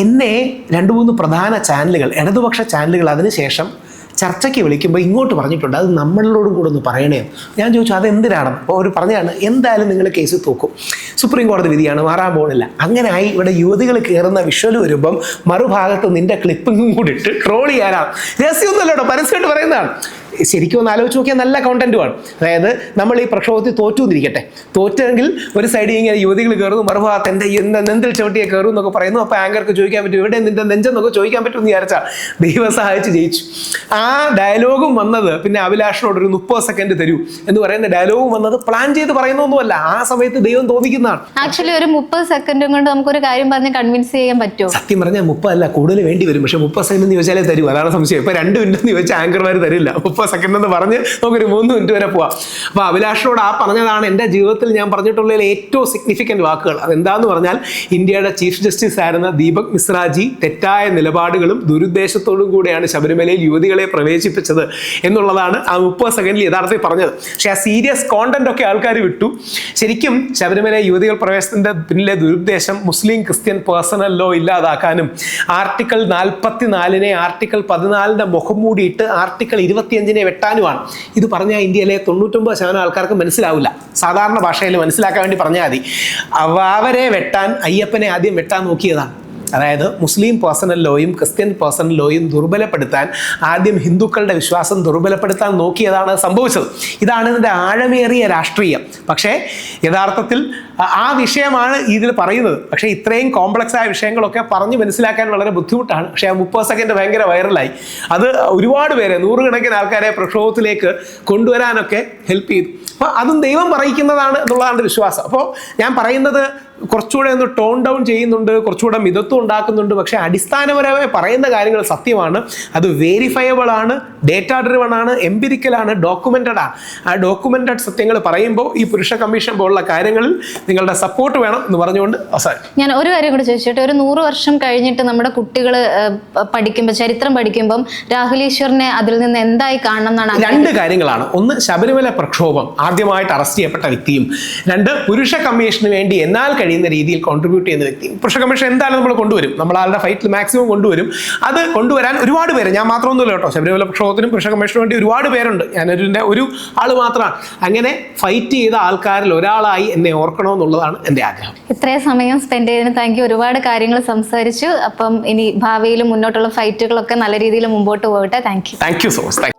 എന്നെ 2-3 പ്രധാന ചാനലുകൾ, ഇടതുപക്ഷ ചാനലുകൾ അതിനുശേഷം ചർച്ചയ്ക്ക് വിളിക്കുമ്പോൾ ഇങ്ങോട്ട് പറഞ്ഞിട്ടുണ്ട് അത് നമ്മളോടും കൂടെ ഒന്ന് പറയണേ. ഞാൻ ചോദിച്ചു അതെന്തിനാണ്? അപ്പോൾ അവർ പറഞ്ഞാണ് എന്തായാലും നിങ്ങൾ കേസ് തോക്കും, സുപ്രീം കോടതി വിധിയാണ്, മാറാൻ പോകുന്നില്ല. അങ്ങനെ ആയി ഇവിടെ യുവതികൾ കയറുന്ന വിഷ്വൽ വരുമ്പം മറുഭാഗത്ത് നിന്റെ ക്ലിപ്പിങ്ങും കൂടി ഇട്ട് ട്രോൾ ചെയ്യാനാണ്. രഹസ്യമൊന്നുമല്ലോ, പരസ്യമായിട്ട് പറയുന്നതാണ്. ശരിക്കും ഒന്ന് ആലോചിച്ച് നോക്കിയാൽ നല്ല കണ്ടന്റുമാണ്. അതായത് നമ്മൾ ഈ പ്രക്ഷോഭത്തിൽ തോറ്റു എന്നിരിക്കട്ടെ, തോറ്റെങ്കിൽ ഒരു സൈഡിൽ ഇങ്ങനെ യുവതികൾ കയറുന്നു, മറുഭാഗത്ത് എൻ്റെ നെന്തിൽ ചവിട്ടിയെ കയറും എന്നൊക്കെ പറയുന്നു. അപ്പോൾ ആങ്കർക്ക് ചോദിക്കാൻ പറ്റും ഇവിടെ നിന്റെ നെഞ്ചെന്നൊക്കെ ചോദിക്കാൻ പറ്റും എന്ന് വിചാരിച്ചാൽ ദൈവം സഹായിച്ച് ജയിച്ചു. ആ ഡയലോഗും വന്നത് പിന്നെ അഭിലാഷിനോട് ഒരു 30 സെക്കൻഡ് തരൂ എന്ന് പറയുന്ന ഡയലോഗും വന്നത് പ്ലാൻ ചെയ്ത് പറയുന്നൊന്നുമല്ല, ആ സമയത്ത് ദൈവം തോന്നിക്കുന്നതാണ്. ആക്ച്വലി ഒരു 30 സെക്കൻഡ് കൊണ്ട് നമുക്കൊരു കാര്യം പറഞ്ഞ് കൺവിൻസ് ചെയ്യാൻ പറ്റുമോ? സത്യം പറഞ്ഞാൽ 30 അല്ല കൂടുതൽ വേണ്ടി വരും. പക്ഷെ 30 സെക്കൻഡ് എന്ന് ചോദിച്ചാലേ തരൂ, അതാണ് സംശയം. ഇപ്പൊ 2 മിനിറ്റ് എന്ന് ചോദിച്ചാൽ ആങ്കർമാർ തരില്ല. 30 സെക്കൻഡ് എന്ന് പറഞ്ഞ് നമുക്കൊരു 3 മിനിറ്റ് വരെ പോവാം. അപ്പൊ അഭിലാഷിനോട് ആ പറഞ്ഞതാണ് എൻ്റെ ജീവിതത്തിൽ ഞാൻ പറഞ്ഞിട്ടുള്ളതിൽ ഏറ്റവും സിഗ്നിഫിക്കൻറ്റ് വാക്കുകൾ. അതെന്താന്ന് പറഞ്ഞാൽ ഇന്ത്യയുടെ ചീഫ് ജസ്റ്റിസ് ആയിരുന്ന ദീപക് മിശ്രാജി തെറ്റായ നിലപാടുകളും ദുരുദ്ദേശത്തോടും കൂടെയാണ് ശബരിമലയിൽ യുവതികളെ പ്രവേശിപ്പിച്ചത് എന്നുള്ളതാണ് ആ 30 സെക്കൻഡിൽ യഥാർത്ഥത്തിൽ പറഞ്ഞത്. പക്ഷെ ആ സീരിയസ് കോണ്ടന്റ് ഒക്കെ ആൾക്കാർ വിട്ടു. ശരിക്കും ശബരിമല യുവതികൾ പ്രവേശനത്തിന്റെ പിന്നിലെ ദുരുദ്ദേശം മുസ്ലിം ക്രിസ്ത്യൻ പേഴ്സണൽ ലോ ഇല്ലാതാക്കാനും ആർട്ടിക്കിൾ 44 ആർട്ടിക്കിൾ 14 മുഖം മൂടിയിട്ട് ആർട്ടിക്കിൾ 25 വെട്ടാനുമാണ്. ഇത് പറഞ്ഞാൽ ഇന്ത്യയിലെ 99% ആൾക്കാർക്ക് മനസ്സിലാവില്ല. സാധാരണ ഭാഷയിൽ മനസ്സിലാക്കാൻ വേണ്ടി പറഞ്ഞാൽ മതി. അവരെ വെട്ടാൻ അയ്യപ്പനെ ആദ്യം വെട്ടാൻ നോക്കിയതാണ്. അതായത് മുസ്ലിം പേഴ്സണൽ ലോയും ക്രിസ്ത്യൻ പേഴ്സണൽ ലോയും ദുർബലപ്പെടുത്താൻ ആദ്യം ഹിന്ദുക്കളുടെ വിശ്വാസം ദുർബലപ്പെടുത്താൻ നോക്കിയതാണ് സംഭവിച്ചത്. ഇതാണ് ഇതിൻ്റെ ആഴമേറിയ രാഷ്ട്രീയം. പക്ഷേ യഥാർത്ഥത്തിൽ ആ വിഷയമാണ് ഇതിൽ പറയുന്നത്. പക്ഷേ ഇത്രയും കോംപ്ലക്സ് ആയ വിഷയങ്ങളൊക്കെ പറഞ്ഞ് മനസ്സിലാക്കാൻ വളരെ ബുദ്ധിമുട്ടാണ്. പക്ഷേ ആ 30 സെക്കൻഡ് ഭയങ്കര വൈറലായി. അത് ഒരുപാട് പേരെ, 100 കണക്കിന് ആൾക്കാരെ പ്രക്ഷോഭത്തിലേക്ക് കൊണ്ടുവരാനൊക്കെ ഹെൽപ്പ് ചെയ്തു. അപ്പോൾ അതും ദൈവം പറയിക്കുന്നതാണ് എന്നുള്ളതാണ് വിശ്വാസം. അപ്പോൾ ഞാൻ പറയുന്നത് കുറച്ചുകൂടെ ഒന്ന് ടോൺ ഡൗൺ ചെയ്യുന്നുണ്ട്, കുറച്ചുകൂടെ മിതത്വം ഉണ്ടാക്കുന്നുണ്ട്. പക്ഷേ അടിസ്ഥാനപരമായി പറയുന്ന കാര്യങ്ങൾ സത്യമാണ്. അത് വെരിഫയബിൾ ആണ്, ഡേറ്റ ഡ്രിവൺ ആണ്, എംപിരിക്കലാണ്, ഡോക്യുമെന്റഡ് ആണ്. ആ ഡോക്യുമെന്റഡ് സത്യങ്ങൾ പറയുമ്പോൾ ഈ പുരുഷ കമ്മീഷൻ പോലുള്ള കാര്യങ്ങളിൽ നിങ്ങളുടെ സപ്പോർട്ട് വേണം എന്ന് പറഞ്ഞുകൊണ്ട് അവസാനം ഞാൻ ഒരു കാര്യം കൂടി ചോദിച്ചിട്ട്, ഒരു 100 വർഷം കഴിഞ്ഞിട്ട് നമ്മുടെ കുട്ടികൾ പഠിക്കുമ്പോൾ, ചരിത്രം പഠിക്കുമ്പം രാഹുൽ ഈശ്വറിനെ അതിൽ നിന്ന് എന്തായി കാണണം എന്നാണ്? 2 കാര്യങ്ങളാണ്. ഒന്ന്, ശബരിമല പ്രക്ഷോഭം ആദ്യമായിട്ട് അറസ്റ്റ് ചെയ്യപ്പെട്ട വ്യക്തിയും. 2, പുരുഷ കമ്മീഷന് വേണ്ടി എന്നാൽ കഴിയുന്ന രീതിയിൽ കോൺട്രിബ്യൂട്ട് ചെയ്യുന്ന വ്യക്തിയും. പുരുഷ കമ്മീഷൻ എന്തായാലും നമ്മൾ കൊണ്ടുവരും, നമ്മൾ ആളുടെ ഫൈറ്റിൽ മാക്സിമം കൊണ്ടുവരും. അത് കൊണ്ടുവരാൻ ഒരുപാട് പേര്, ഞാൻ മാത്രമൊന്നുമില്ല കേട്ടോ, ശബരിമല പ്രക്ഷോഭത്തിനും പുരുഷ കമ്മീഷന് വേണ്ടി ഒരുപാട് പേരുണ്ട്. ഞാനൊരു ആൾ മാത്രമാണ്. അങ്ങനെ ഫൈറ്റ് ചെയ്ത ആൾക്കാരിൽ ഒരാളായി എന്നെ ഓർക്കണമെന്നുള്ളതാണ് എൻ്റെ ആഗ്രഹം. ഇത്രയും സമയം സ്പെൻഡ് ചെയ്തതിന് താങ്ക് യു. ഒരുപാട് കാര്യങ്ങൾ സംസാരിച്ചു. അപ്പം ഇനി ഭാവിയിലും മുന്നോട്ടുള്ള ഫൈറ്റുകളൊക്കെ നല്ല രീതിയിൽ മുമ്പോട്ട് പോകട്ടെ. Thank you. Thank you so much.